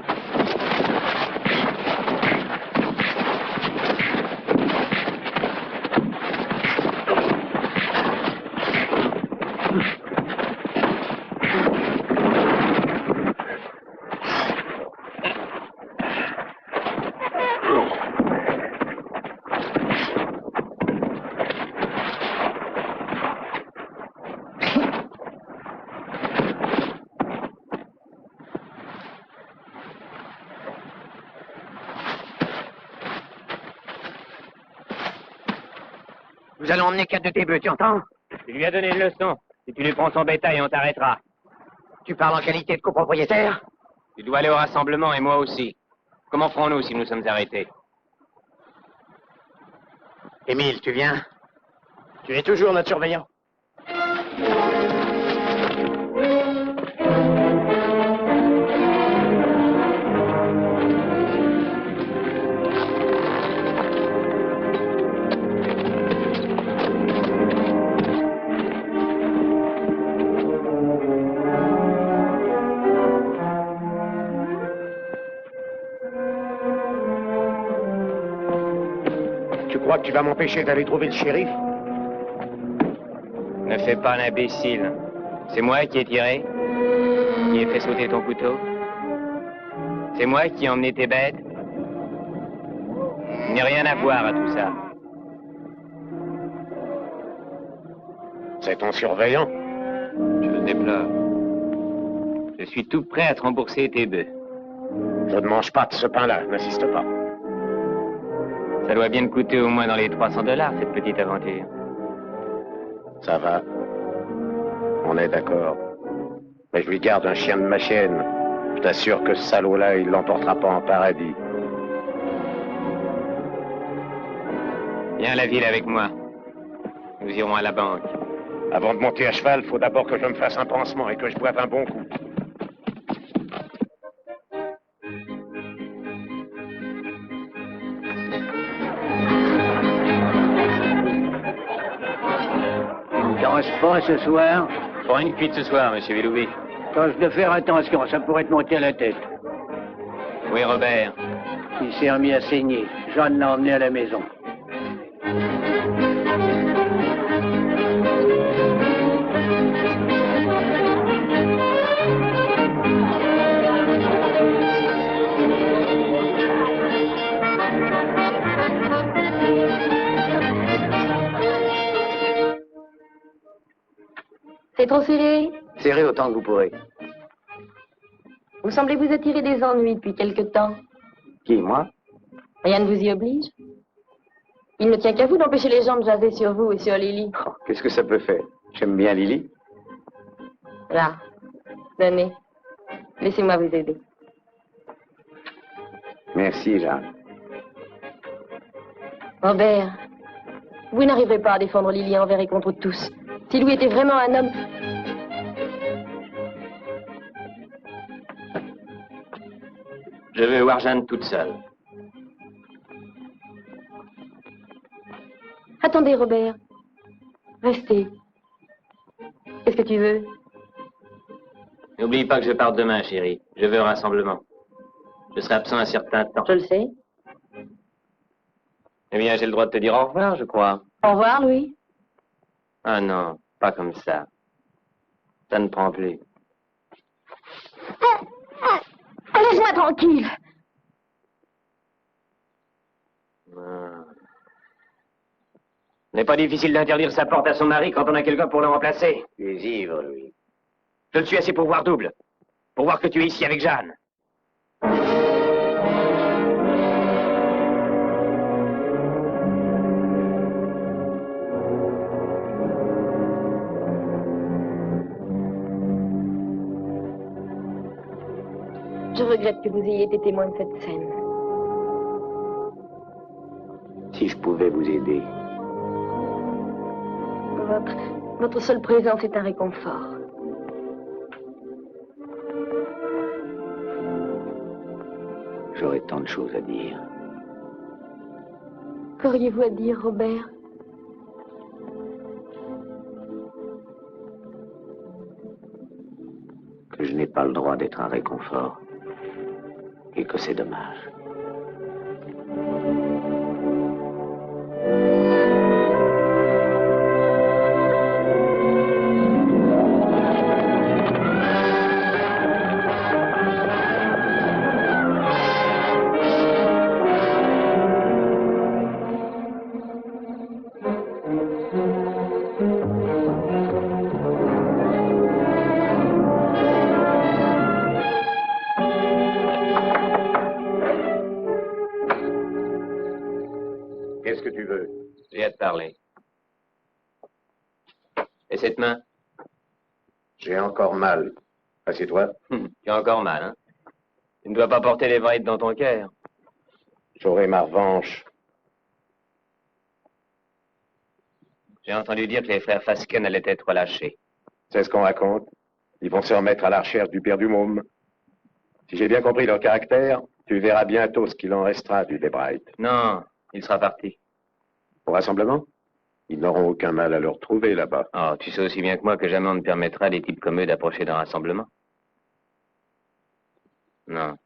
Nous allons emmener 4 de tes bœufs, tu entends? Tu lui as donné une leçon. Si tu lui prends son bétail, on t'arrêtera. Tu parles en qualité de copropriétaire? Tu dois aller au rassemblement et moi aussi. Comment ferons-nous si nous sommes arrêtés? Émile, tu viens? Tu es toujours notre surveillant. Tu crois que tu vas m'empêcher d'aller trouver le shérif? Ne fais pas l'imbécile. C'est moi qui ai tiré, qui ai fait sauter ton couteau. C'est moi qui ai emmené tes bêtes. Il n'y a rien à voir à tout ça. C'est ton surveillant? Je le déplore. Je suis tout prêt à te rembourser tes bœufs. Je ne mange pas de ce pain-là, n'insiste pas. Ça doit bien te coûter au moins dans les $300, cette petite aventure. Ça va. On est d'accord. Mais je lui garde un chien de ma chienne. Je t'assure que ce salaud-là, il l'emportera pas en paradis. Viens à la ville avec moi. Nous irons à la banque. Avant de monter à cheval, faut d'abord que je me fasse un pansement et que je boive un bon coup. Pas ce soir. Pour une cuite ce soir, monsieur Villoubi. Tâche de faire attention, ça pourrait te monter à la tête. Oui, Robert. Il s'est remis à saigner. Jeanne l'a emmené à la maison. C'est trop serré? Serrez autant que vous pourrez. Vous semblez vous attirer des ennuis depuis quelque temps. Qui, moi? Rien ne vous y oblige. Il ne tient qu'à vous d'empêcher les gens de jaser sur vous et sur Lily. Oh, qu'est-ce que ça peut faire? J'aime bien Lily. Là, donnez. Laissez-moi vous aider. Merci, Jeanne. Robert, vous n'arriverez pas à défendre Lily envers et contre tous. Si Louis était vraiment un homme... Je veux voir Jeanne toute seule. Attendez, Robert. Restez. Qu'est-ce que tu veux? N'oublie pas que je pars demain, chérie. Je veux un rassemblement. Je serai absent un certain temps. Je le sais. Eh bien, j'ai le droit de te dire au revoir, je crois. Au revoir, Louis. Ah non, pas comme ça. Ça ne prend plus. Laisse-moi tranquille. Ce n'est pas difficile d'interdire sa porte à son mari quand on a quelqu'un pour le remplacer. Tu es ivre, Louis. Je le suis assez pour voir double. Pour voir que tu es ici avec Jeanne. Je regrette que vous ayez été témoin de cette scène. Si je pouvais vous aider. Votre seule présence est un réconfort. J'aurais tant de choses à dire. Qu'auriez-vous à dire, Robert? Que je n'ai pas le droit d'être un réconfort. Et que c'est dommage. Qu'est-ce que tu veux? J'ai à te parler. Et cette main? J'ai encore mal. Assieds-toi. Tu as encore mal, hein? Tu ne dois pas porter les brides dans ton cœur. J'aurai ma revanche. J'ai entendu dire que les frères Fasken allaient être relâchés. C'est ce qu'on raconte. Ils vont se remettre à la recherche du père du môme. Si j'ai bien compris leur caractère, tu verras bientôt ce qu'il en restera du Debright. Non, il sera parti. Au rassemblement? Ils n'auront aucun mal à le retrouver là-bas. Oh, tu sais aussi bien que moi que jamais on ne permettra à des types comme eux d'approcher d'un rassemblement. Non.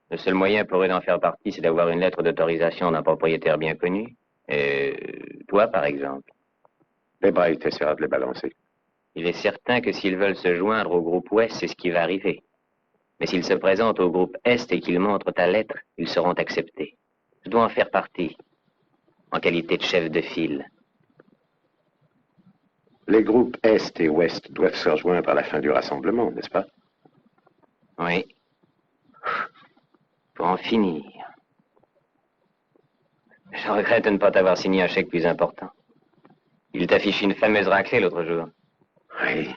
Le seul moyen pour eux d'en faire partie, c'est d'avoir une lettre d'autorisation d'un propriétaire bien connu. Et toi, par exemple. Debright essaiera de les balancer. Il est certain que s'ils veulent se joindre au groupe Ouest, c'est ce qui va arriver. Mais s'ils se présentent au groupe Est et qu'ils montrent ta lettre, ils seront acceptés. Je dois en faire partie, en qualité de chef de file. Les groupes Est et Ouest doivent se rejoindre à la fin du rassemblement, n'est-ce pas? Oui. Pour en finir. Je regrette de ne pas t'avoir signé un chèque plus important. Il t'affiche une fameuse raclée l'autre jour. Oui,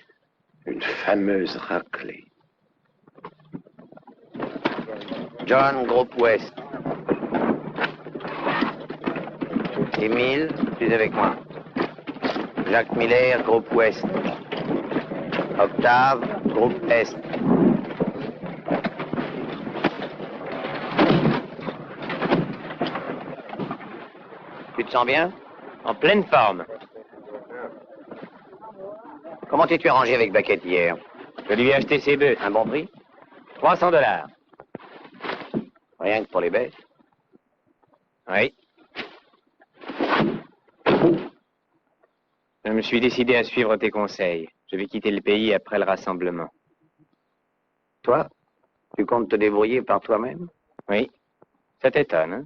une fameuse raclée. John, groupe Ouest. Émile, tu es avec moi. Jacques Miller, groupe Ouest. Octave, groupe Est. Tu te sens bien? En pleine forme. Comment t'es-tu arrangé avec Baquette hier? Je lui ai acheté ses bœufs. Un bon prix? $300. Rien que pour les bêtes? Oui. Je me suis décidé à suivre tes conseils. Je vais quitter le pays après le rassemblement. Toi? Tu comptes te débrouiller par toi-même? Oui. Ça t'étonne, hein?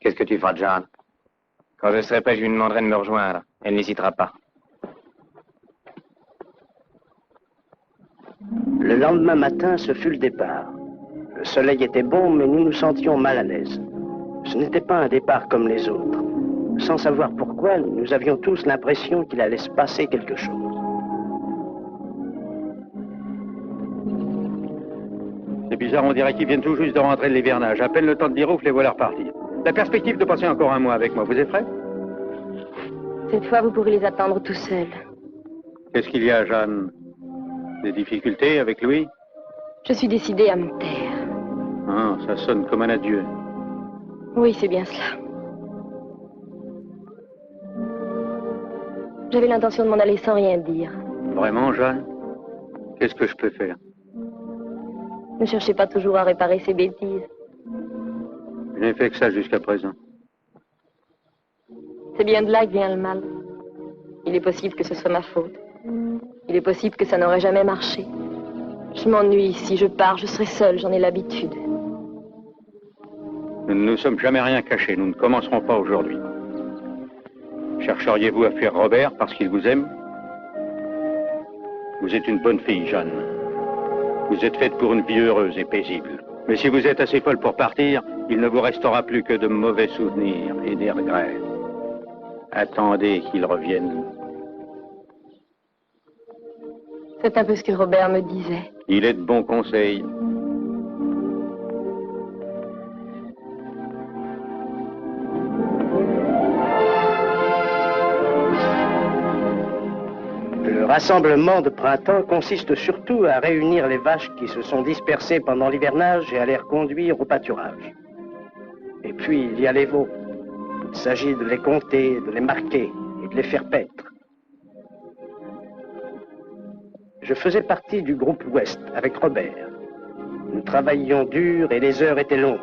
Qu'est-ce que tu feras, John? Quand je serai prêt, je lui demanderai de me rejoindre. Elle n'hésitera pas. Le lendemain matin, ce fut le départ. Le soleil était bon, mais nous nous sentions mal à l'aise. Ce n'était pas un départ comme les autres. Sans savoir pourquoi, nous avions tous l'impression qu'il allait se passer quelque chose. C'est bizarre, on dirait qu'ils viennent tout juste de rentrer de l'hivernage. À peine le temps de dire ouf, les voilà repartis. La perspective de passer encore un mois avec moi, vous êtes prêts? Cette fois, vous pourrez les attendre tout seuls. Qu'est-ce qu'il y a, Jeanne? Des difficultés avec Louis? Je suis décidée à me taire. Ah, ça sonne comme un adieu. Oui, c'est bien cela. J'avais l'intention de m'en aller sans rien dire. Vraiment, Jeanne? Qu'est-ce que je peux faire? Ne cherchez pas toujours à réparer ces bêtises. Je n'ai fait que ça jusqu'à présent. C'est bien de là que vient le mal. Il est possible que ce soit ma faute. Il est possible que ça n'aurait jamais marché. Je m'ennuie. Si je pars, je serai seule. J'en ai l'habitude. Nous ne nous sommes jamais rien cachés. Nous ne commencerons pas aujourd'hui. Chercheriez-vous à fuir Robert parce qu'il vous aime? Vous êtes une bonne fille, Jeanne. Vous êtes faite pour une vie heureuse et paisible. Mais si vous êtes assez folle pour partir, il ne vous restera plus que de mauvais souvenirs et des regrets. Attendez qu'il revienne. C'est un peu ce que Robert me disait. Il est de bons conseils. Le rassemblement de printemps consiste surtout à réunir les vaches qui se sont dispersées pendant l'hivernage et à les reconduire au pâturage. Et puis il y a les veaux. Il s'agit de les compter, de les marquer et de les faire paître. Je faisais partie du groupe Ouest avec Robert. Nous travaillions dur et les heures étaient longues.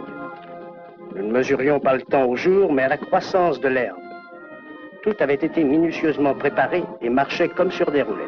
Nous ne mesurions pas le temps au jour, mais à la croissance de l'herbe. Tout avait été minutieusement préparé et marchait comme sur des roulettes.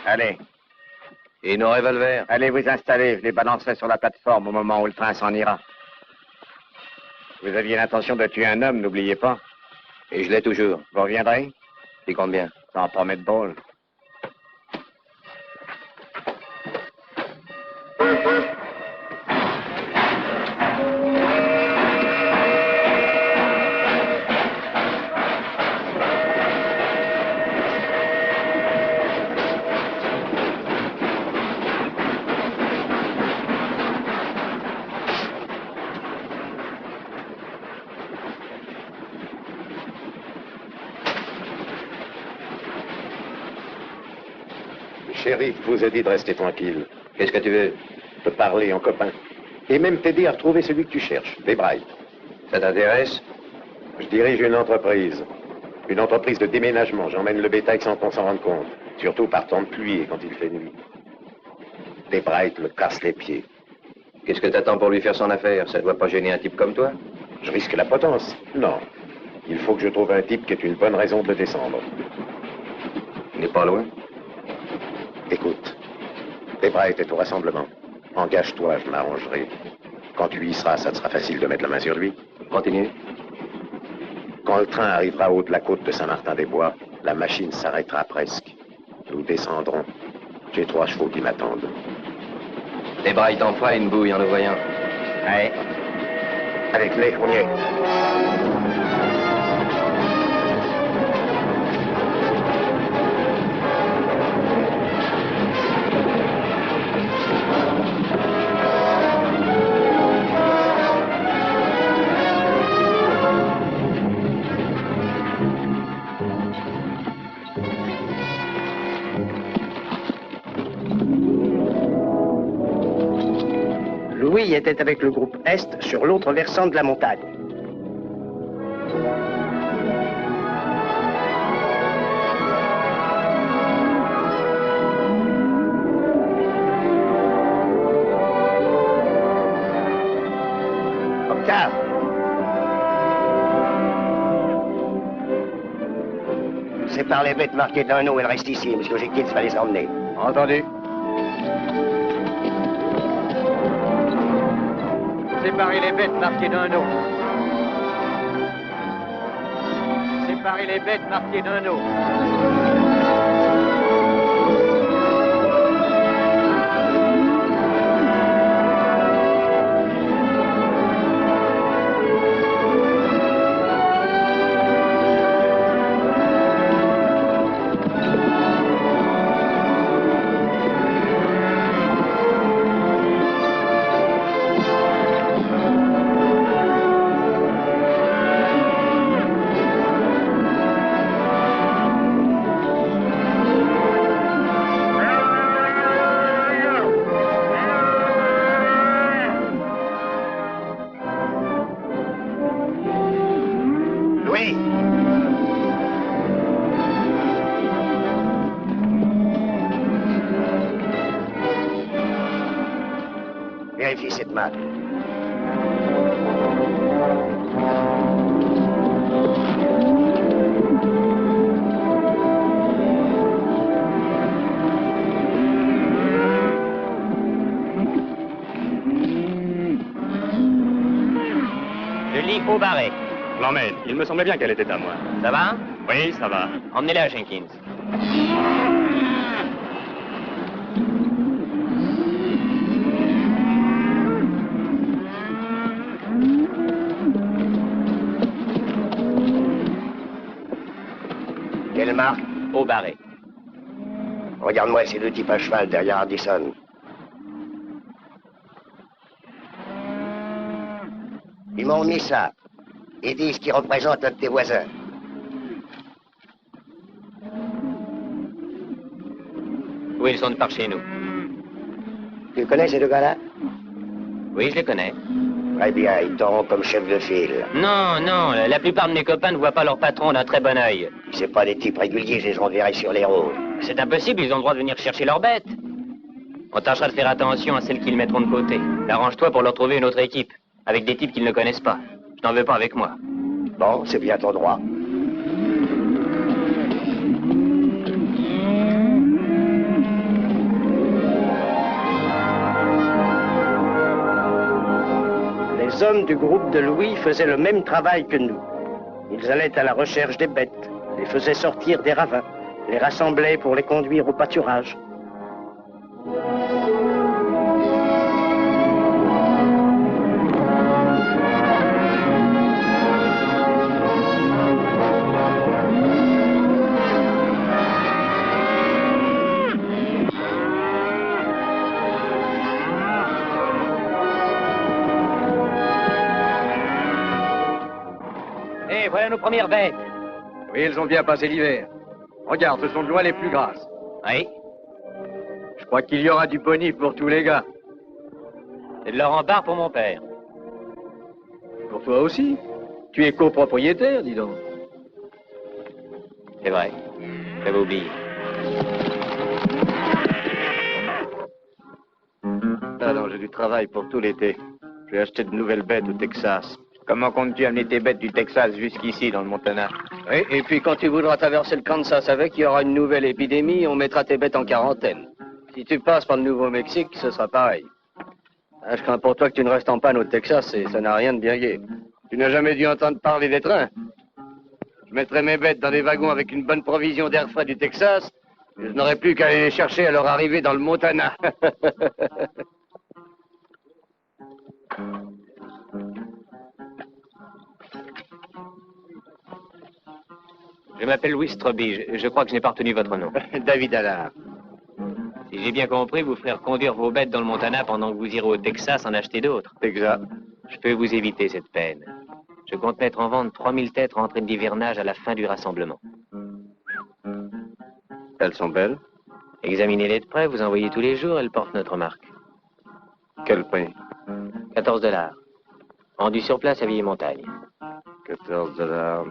Allez. Et nos revolvers? Allez vous installer, je les balancerai sur la plateforme au moment où le train s'en ira. Vous aviez l'intention de tuer un homme, n'oubliez pas. Et je l'ai toujours. Vous reviendrez? Et combien? Ça en promet de drôle. Chéri, je vous ai dit de rester tranquille. Qu'est-ce que tu veux? De parler en copain. Et même t'aider à retrouver celui que tu cherches, des Bright. Ça t'intéresse? Je dirige une entreprise. Une entreprise de déménagement. J'emmène le bétail sans qu'on s'en rende compte. Surtout par temps de pluie et quand il fait nuit. Des Bright me casse les pieds. Qu'est-ce que t'attends pour lui faire son affaire? Ça ne doit pas gêner un type comme toi? Je risque la potence. Non. Il faut que je trouve un type qui ait une bonne raison de le descendre. Il n'est pas loin. Écoute, Debra était au rassemblement. Engage-toi, je m'arrangerai. Quand tu y seras, ça te sera facile de mettre la main sur lui. Continue. Quand le train arrivera au haut de la côte de Saint-Martin-des-Bois, la machine s'arrêtera presque. Nous descendrons. J'ai 3 chevaux qui m'attendent. Debra, il t'en fera une bouille en le voyant. Ouais. Avec les fourniers. Louis était avec le groupe Est sur l'autre versant de la montagne. Octave. Sépare les bêtes marquées d'un eau, elles restent ici. Monsieur Jekyll va les emmener. Entendu. Séparez les bêtes marquées d'un eau. Séparez les bêtes marquées d'un eau. cette malle. Je lis au barret. L'emmène. Il me semblait bien qu'elle était à moi. Ça va? Oui, ça va. Emmenez-la à Jenkins. Quelle marque? Au barret. Regarde-moi ces deux types à cheval derrière Addison. Ils m'ont mis ça. Ils disent qu'ils représentent un de tes voisins. Oui, ils sont de par chez nous. Tu connais ces deux gars-là? Oui, je les connais. Très bien, ils t'auront comme chef de file. Non, non, la plupart de mes copains ne voient pas leur patron d'un très bon œil. C'est pas des types réguliers, je les enverrai sur les routes. C'est impossible, ils ont le droit de venir chercher leurs bêtes. On tâchera de faire attention à celles qu'ils mettront de côté. Arrange-toi pour leur trouver une autre équipe, avec des types qu'ils ne connaissent pas. Je n'en veux pas avec moi. Bon, c'est bien ton droit. Les hommes du groupe de Louis faisaient le même travail que nous. Ils allaient à la recherche des bêtes, les faisaient sortir des ravins, les rassemblaient pour les conduire au pâturage. Hé, voilà nos premières bêtes. Oui, elles ont bien passé l'hiver. Regarde, ce sont de loin les plus grasses. Oui, Je crois qu'il y aura du bonif pour tous les gars. c'est de leur rempart pour mon père. Pour toi aussi. Tu es copropriétaire, dis donc. C'est vrai, j'avais oublié. Ah non, j'ai du travail pour tout l'été. Je vais acheter de nouvelles bêtes au Texas. Comment comptes-tu amener tes bêtes du Texas jusqu'ici, dans le Montana? Oui, et puis quand tu voudras traverser le Kansas avec, il y aura une nouvelle épidémie, on mettra tes bêtes en quarantaine. Si tu passes par le Nouveau-Mexique, ce sera pareil. Ah, je crains pour toi que tu ne restes en panne au Texas et ça n'a rien de bien gai. Tu n'as jamais dû entendre parler des trains? Je mettrai mes bêtes dans des wagons avec une bonne provision d'air frais du Texas, et je n'aurai plus qu'à aller les chercher à leur arrivée dans le Montana. Je m'appelle Louis Stroby, je crois que je n'ai pas retenu votre nom. David Allard. Si j'ai bien compris, vous ferez conduire vos bêtes dans le Montana pendant que vous irez au Texas en acheter d'autres. Exact. Je peux vous éviter cette peine. Je compte mettre en vente 3000 têtes rentrées d'hivernage à la fin du rassemblement. Elles sont belles. Examinez-les de près, vous en voyez tous les jours, elles portent notre marque. Quel prix? 14 $. Vendu sur place à Vieille-Montagne. 14 $.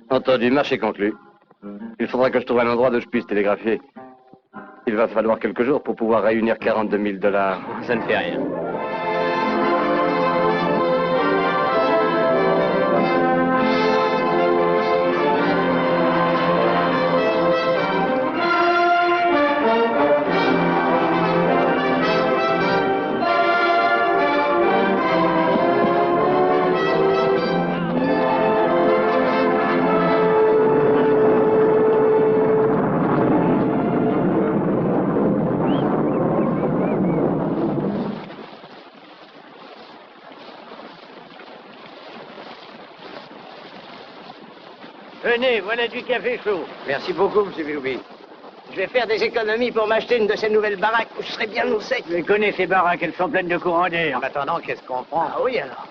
Entendu, marché conclu. Il faudra que je trouve un endroit où je puisse télégraphier. Il va falloir quelques jours pour pouvoir réunir 42 000 $. Ça ne fait rien. Venez, voilà du café chaud. Merci beaucoup, M. Willoughby. Je vais faire des économies pour m'acheter une de ces nouvelles baraques où je serai bien au sec. Je connais ces baraques, elles sont pleines de courant d'air. En attendant, qu'est-ce qu'on prend? Ah oui, alors.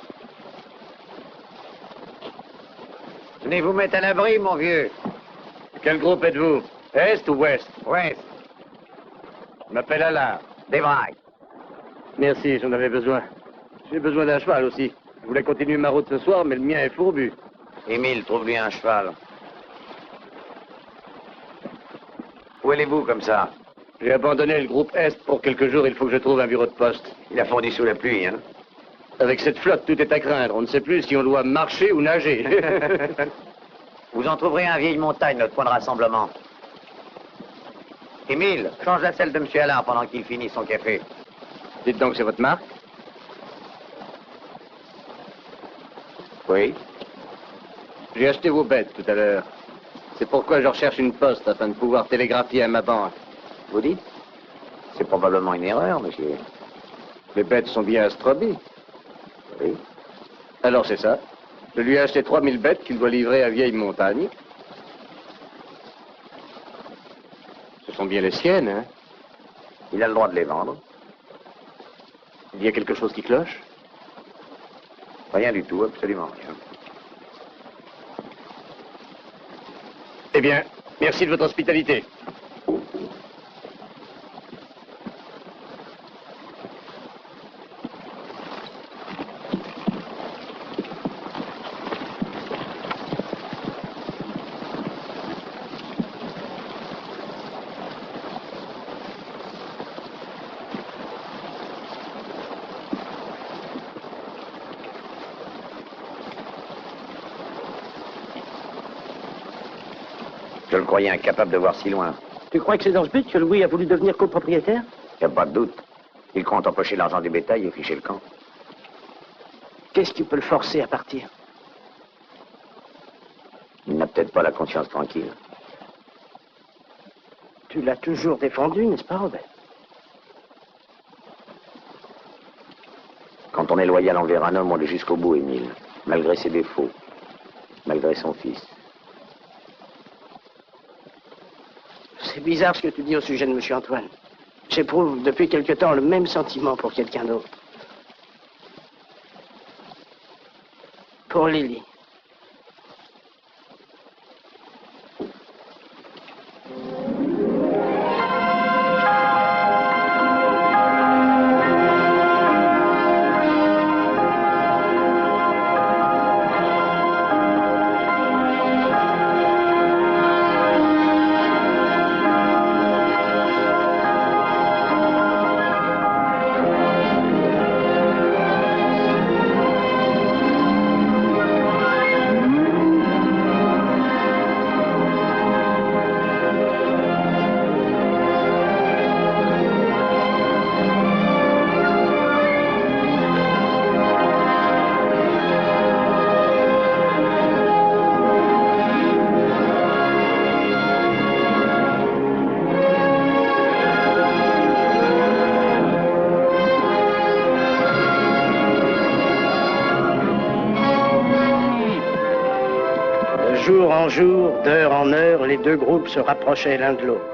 Venez vous mettre à l'abri, mon vieux. Quel groupe êtes-vous? Est ou ouest? Ouest, Je m'appelle Allard. des braques. Merci, j'en avais besoin. J'ai besoin d'un cheval aussi. Je voulais continuer ma route ce soir, mais le mien est fourbu. Émile, trouve-lui un cheval. Où allez-vous comme ça? J'ai abandonné le groupe Est pour quelques jours, il faut que je trouve un bureau de poste. Il a fondu sous la pluie, hein? Avec cette flotte, tout est à craindre. On ne sait plus si on doit marcher ou nager. Vous en trouverez un vieille montagne, notre point de rassemblement. Émile, change la selle de M. Allard pendant qu'il finit son café. Dites donc, c'est votre marque? Oui. J'ai acheté vos bêtes tout à l'heure. C'est pourquoi je recherche une poste afin de pouvoir télégraphier à ma banque. Vous dites? C'est probablement une erreur, monsieur. Les bêtes sont bien à Stroby. Oui. Alors c'est ça. Je lui ai acheté 3000 bêtes qu'il doit livrer à Vieille Montagne. Ce sont bien les siennes, hein? Il a le droit de les vendre. Il y a quelque chose qui cloche? Rien du tout, absolument rien. Eh bien, merci de votre hospitalité. Je le croyais incapable de voir si loin. Tu crois que c'est dans ce but que Louis a voulu devenir copropriétaire? Y a pas de doute. Il compte empocher l'argent du bétail et ficher le camp. Qu'est-ce qui peut le forcer à partir? Il n'a peut-être pas la conscience tranquille. Tu l'as toujours défendu, n'est-ce pas, Robert? Quand on est loyal envers un homme, on l'est jusqu'au bout, Émile. Malgré ses défauts. Malgré son fils. C'est bizarre ce que tu dis au sujet de M. Antoine. J'éprouve depuis quelque temps le même sentiment pour quelqu'un d'autre. Pour Lily. Jour en jour, d'heure en heure, les deux groupes se rapprochaient l'un de l'autre.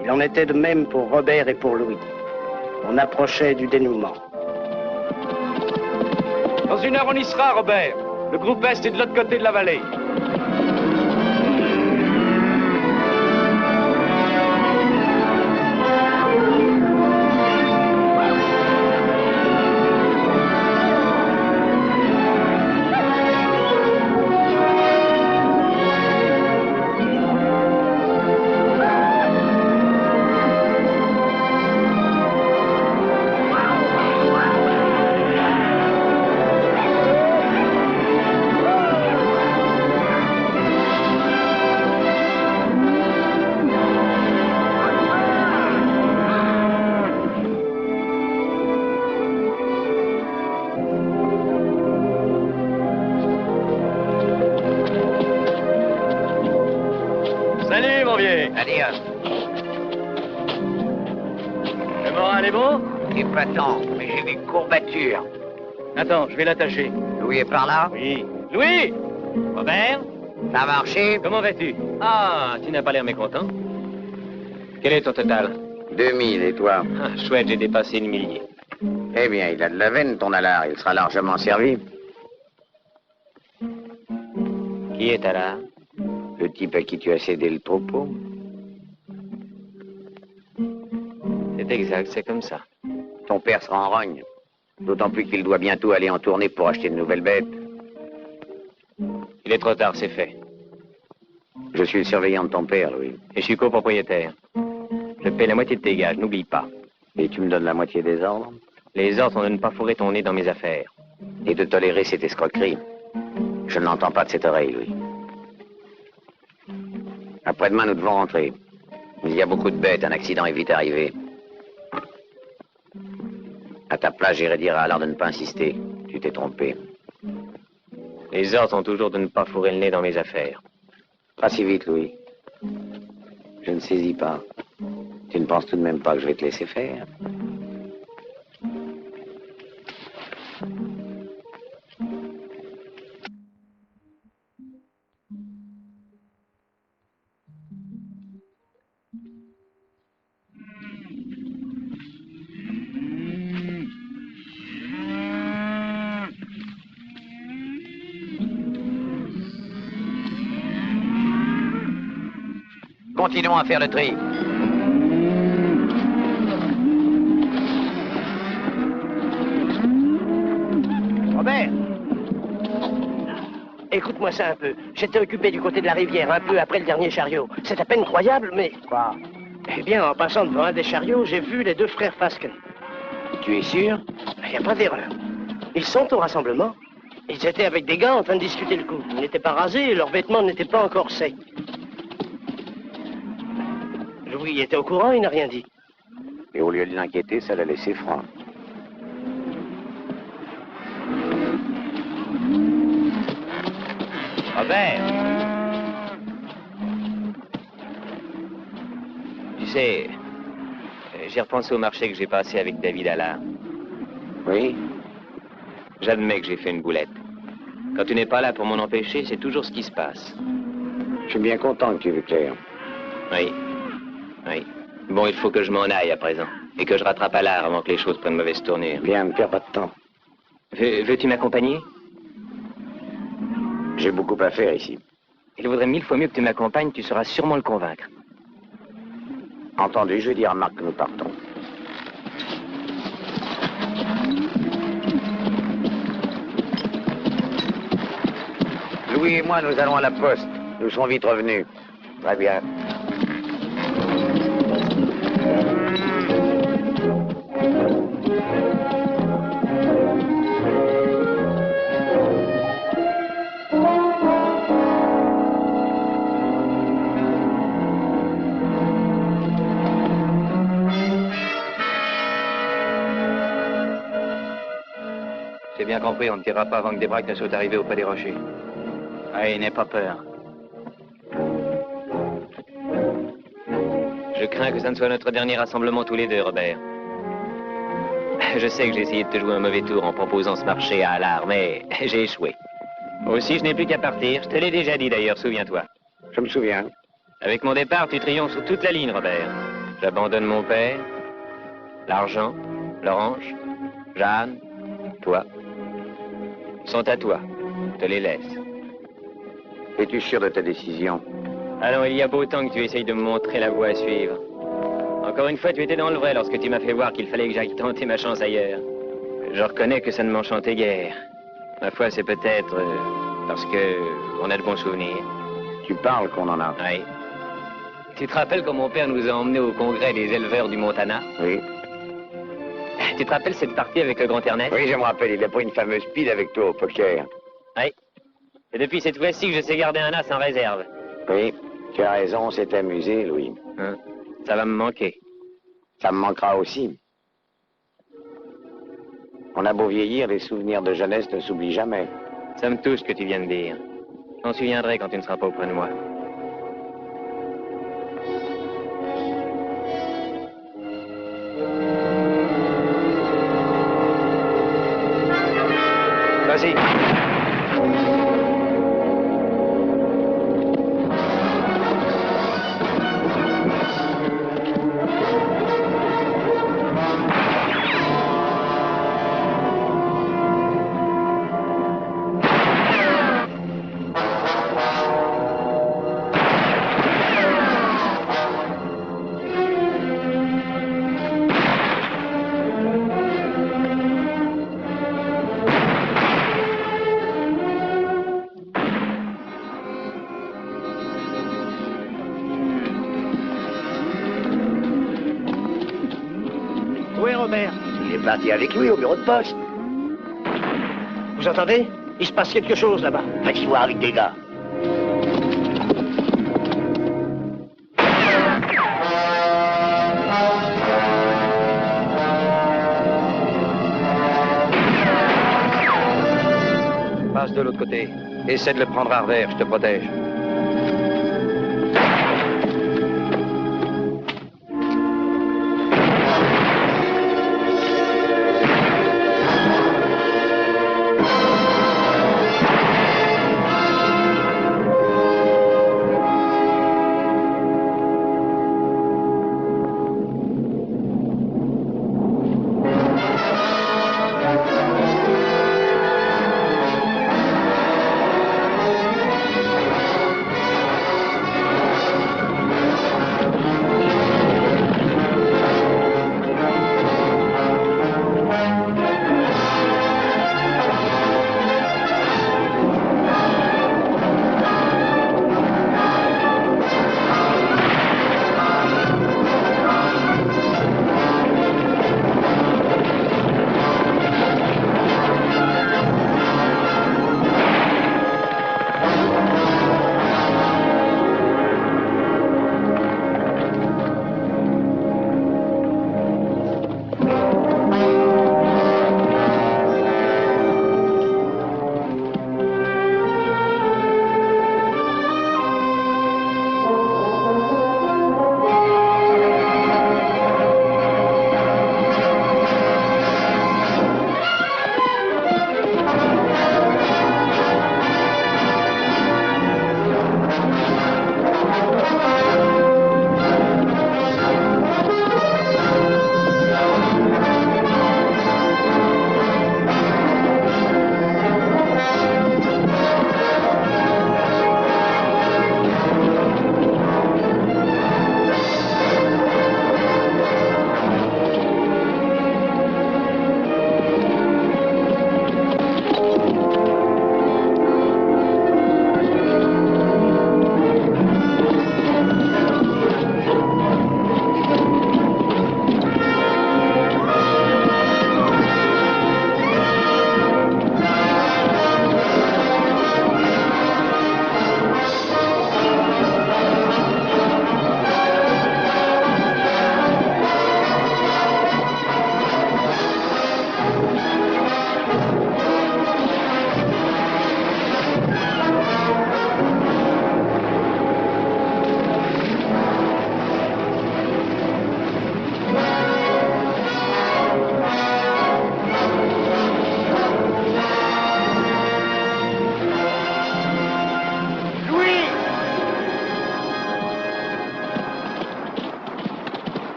Il en était de même pour Robert et pour Louis. On approchait du dénouement. Dans une heure, on y sera, Robert. Le groupe Est est de l'autre côté de la vallée. Salut, mon vieux. Adios. Le moral est bon? Épatant, mais j'ai des courbatures. Attends, je vais l'attacher. Louis est par là? Oui. Louis! Robert? Ça a marché? Comment vas-tu? Ah, tu n'as pas l'air mécontent. Quel est ton total? 2000, et toi? Ah, chouette, j'ai dépassé le millier. Eh bien, il a de la veine, ton Allard. Il sera largement servi. Qui est Allard? Le type à qui tu as cédé le troupeau? C'est exact, c'est comme ça. Ton père sera en rogne. D'autant plus qu'il doit bientôt aller en tournée pour acheter de nouvelles bêtes. Il est trop tard, c'est fait. Je suis le surveillant de ton père, Louis. Et je suis copropriétaire. Je paie la moitié de tes gages, n'oublie pas. Et tu me donnes la moitié des ordres? Les ordres sont de ne pas fourrer ton nez dans mes affaires. Et de tolérer cette escroquerie. Je ne l'entends pas de cette oreille, Louis. Après-demain, nous devons rentrer. Il y a beaucoup de bêtes, un accident est vite arrivé. À ta place, j'irai dire à Allard de ne pas insister. Tu t'es trompé. Les ordres sont toujours de ne pas fourrer le nez dans mes affaires. Pas si vite, Louis. Je ne saisis pas. Tu ne penses tout de même pas que je vais te laisser faire? Continuons à faire le tri. Robert, écoute-moi ça un peu. J'étais occupé du côté de la rivière, un peu après le dernier chariot. C'est à peine croyable, mais... Quoi? Eh bien, en passant devant un des chariots, j'ai vu les deux frères Fasken. Tu es sûr? Il n'y a pas d'erreur. Ils sont au rassemblement. Ils étaient avec des gars en train de discuter le coup. Ils n'étaient pas rasés et leurs vêtements n'étaient pas encore secs. Louis était au courant, il n'a rien dit. Et au lieu de l'inquiéter, ça l'a laissé froid. Robert! Tu sais, j'ai repensé au marché que j'ai passé avec David Allard. Oui? J'admets que j'ai fait une boulette. Quand tu n'es pas là pour m'en empêcher, c'est toujours ce qui se passe. Je suis bien content que tu aies vu clair. Oui. Oui. Bon, il faut que je m'en aille à présent. Et que je rattrape Allard avant que les choses prennent mauvaise tournure. Bien, ne perds pas de temps. Veux-tu m'accompagner? J'ai beaucoup à faire ici. Il vaudrait 1000 fois mieux que tu m'accompagnes, tu sauras sûrement le convaincre. Entendu, je vais dire à Marc que nous partons. Louis et moi, nous allons à la poste. Nous serons vite revenus. Très bien. J'ai bien compris, on ne tirera pas avant que des braques ne soient arrivés auprès des rochers. Allez, n'aie pas peur. Je crains que ça ne soit notre dernier rassemblement tous les deux, Robert. Je sais que j'ai essayé de te jouer un mauvais tour en proposant ce marché à Allard, mais j'ai échoué. Aussi, je n'ai plus qu'à partir. Je te l'ai déjà dit d'ailleurs, souviens-toi. Je me souviens. Avec mon départ, tu triomphes sur toute la ligne, Robert. J'abandonne mon père, l'argent, l'orange, Jeanne, toi. Ils sont à toi. Je te les laisse. Es-tu sûr de ta décision? Alors, il y a beau temps que tu essayes de me montrer la voie à suivre. Encore une fois, tu étais dans le vrai lorsque tu m'as fait voir qu'il fallait que j'aille tenter ma chance ailleurs. Je reconnais que ça ne m'enchantait guère. Ma foi, c'est peut-être parce que on a de bons souvenirs. Tu parles qu'on en a. Oui. Tu te rappelles quand mon père nous a emmenés au congrès des éleveurs du Montana? Oui. Tu te rappelles cette partie avec le grand Ernest? Oui, je me rappelle, il a pris une fameuse pile avec toi au poker. Oui. Et depuis cette fois-ci que je sais garder un as en réserve. Oui, tu as raison, on s'est amusé, Louis. Hein? Ça va me manquer. Ça me manquera aussi. On a beau vieillir, les souvenirs de jeunesse ne s'oublient jamais. Ça me touche ce que tu viens de dire. J'en souviendrai quand tu ne seras pas auprès de moi. Vas-y. Robert? Il est parti avec lui au bureau de poste. Vous entendez? Il se passe quelque chose là-bas. Vas-y voir avec des gars. Passe de l'autre côté. Essaie de le prendre à revers, je te protège.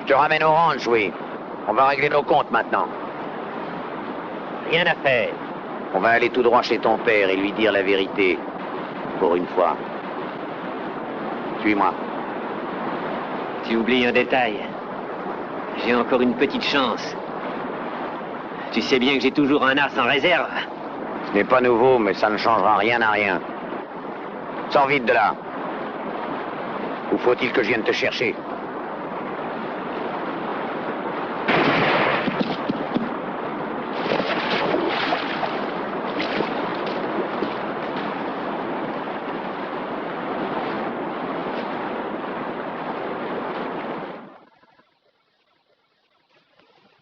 Je te ramène Orange, oui. On va régler nos comptes maintenant. Rien à faire. On va aller tout droit chez ton père et lui dire la vérité. Pour une fois. Suis-moi. Tu oublies un détail. J'ai encore une petite chance. Tu sais bien que j'ai toujours un as en réserve. Ce n'est pas nouveau, mais ça ne changera rien à rien. Sors vite de là. Ou faut-il que je vienne te chercher?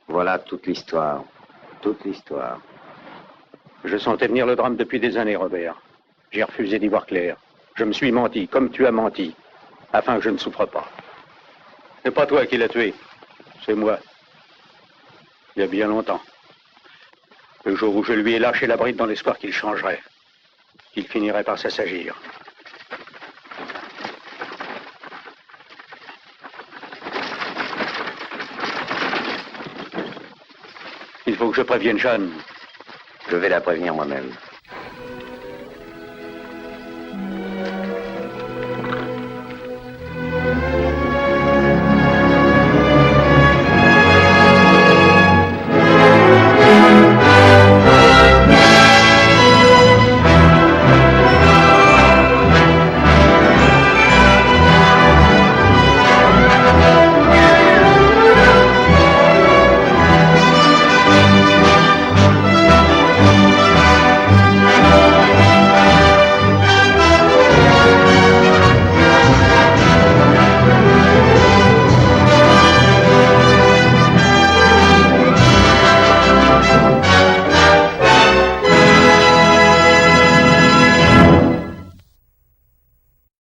Voilà toute l'histoire. Toute l'histoire. Je sentais venir le drame depuis des années, Robert. J'ai refusé d'y voir clair. Je me suis menti, comme tu as menti, afin que je ne souffre pas. C'est pas toi qui l'as tué, c'est moi. Il y a bien longtemps. Le jour où je lui ai lâché la bride dans l'espoir qu'il changerait, qu'il finirait par s'assagir. Il faut que je prévienne Jeanne. Je vais la prévenir moi-même.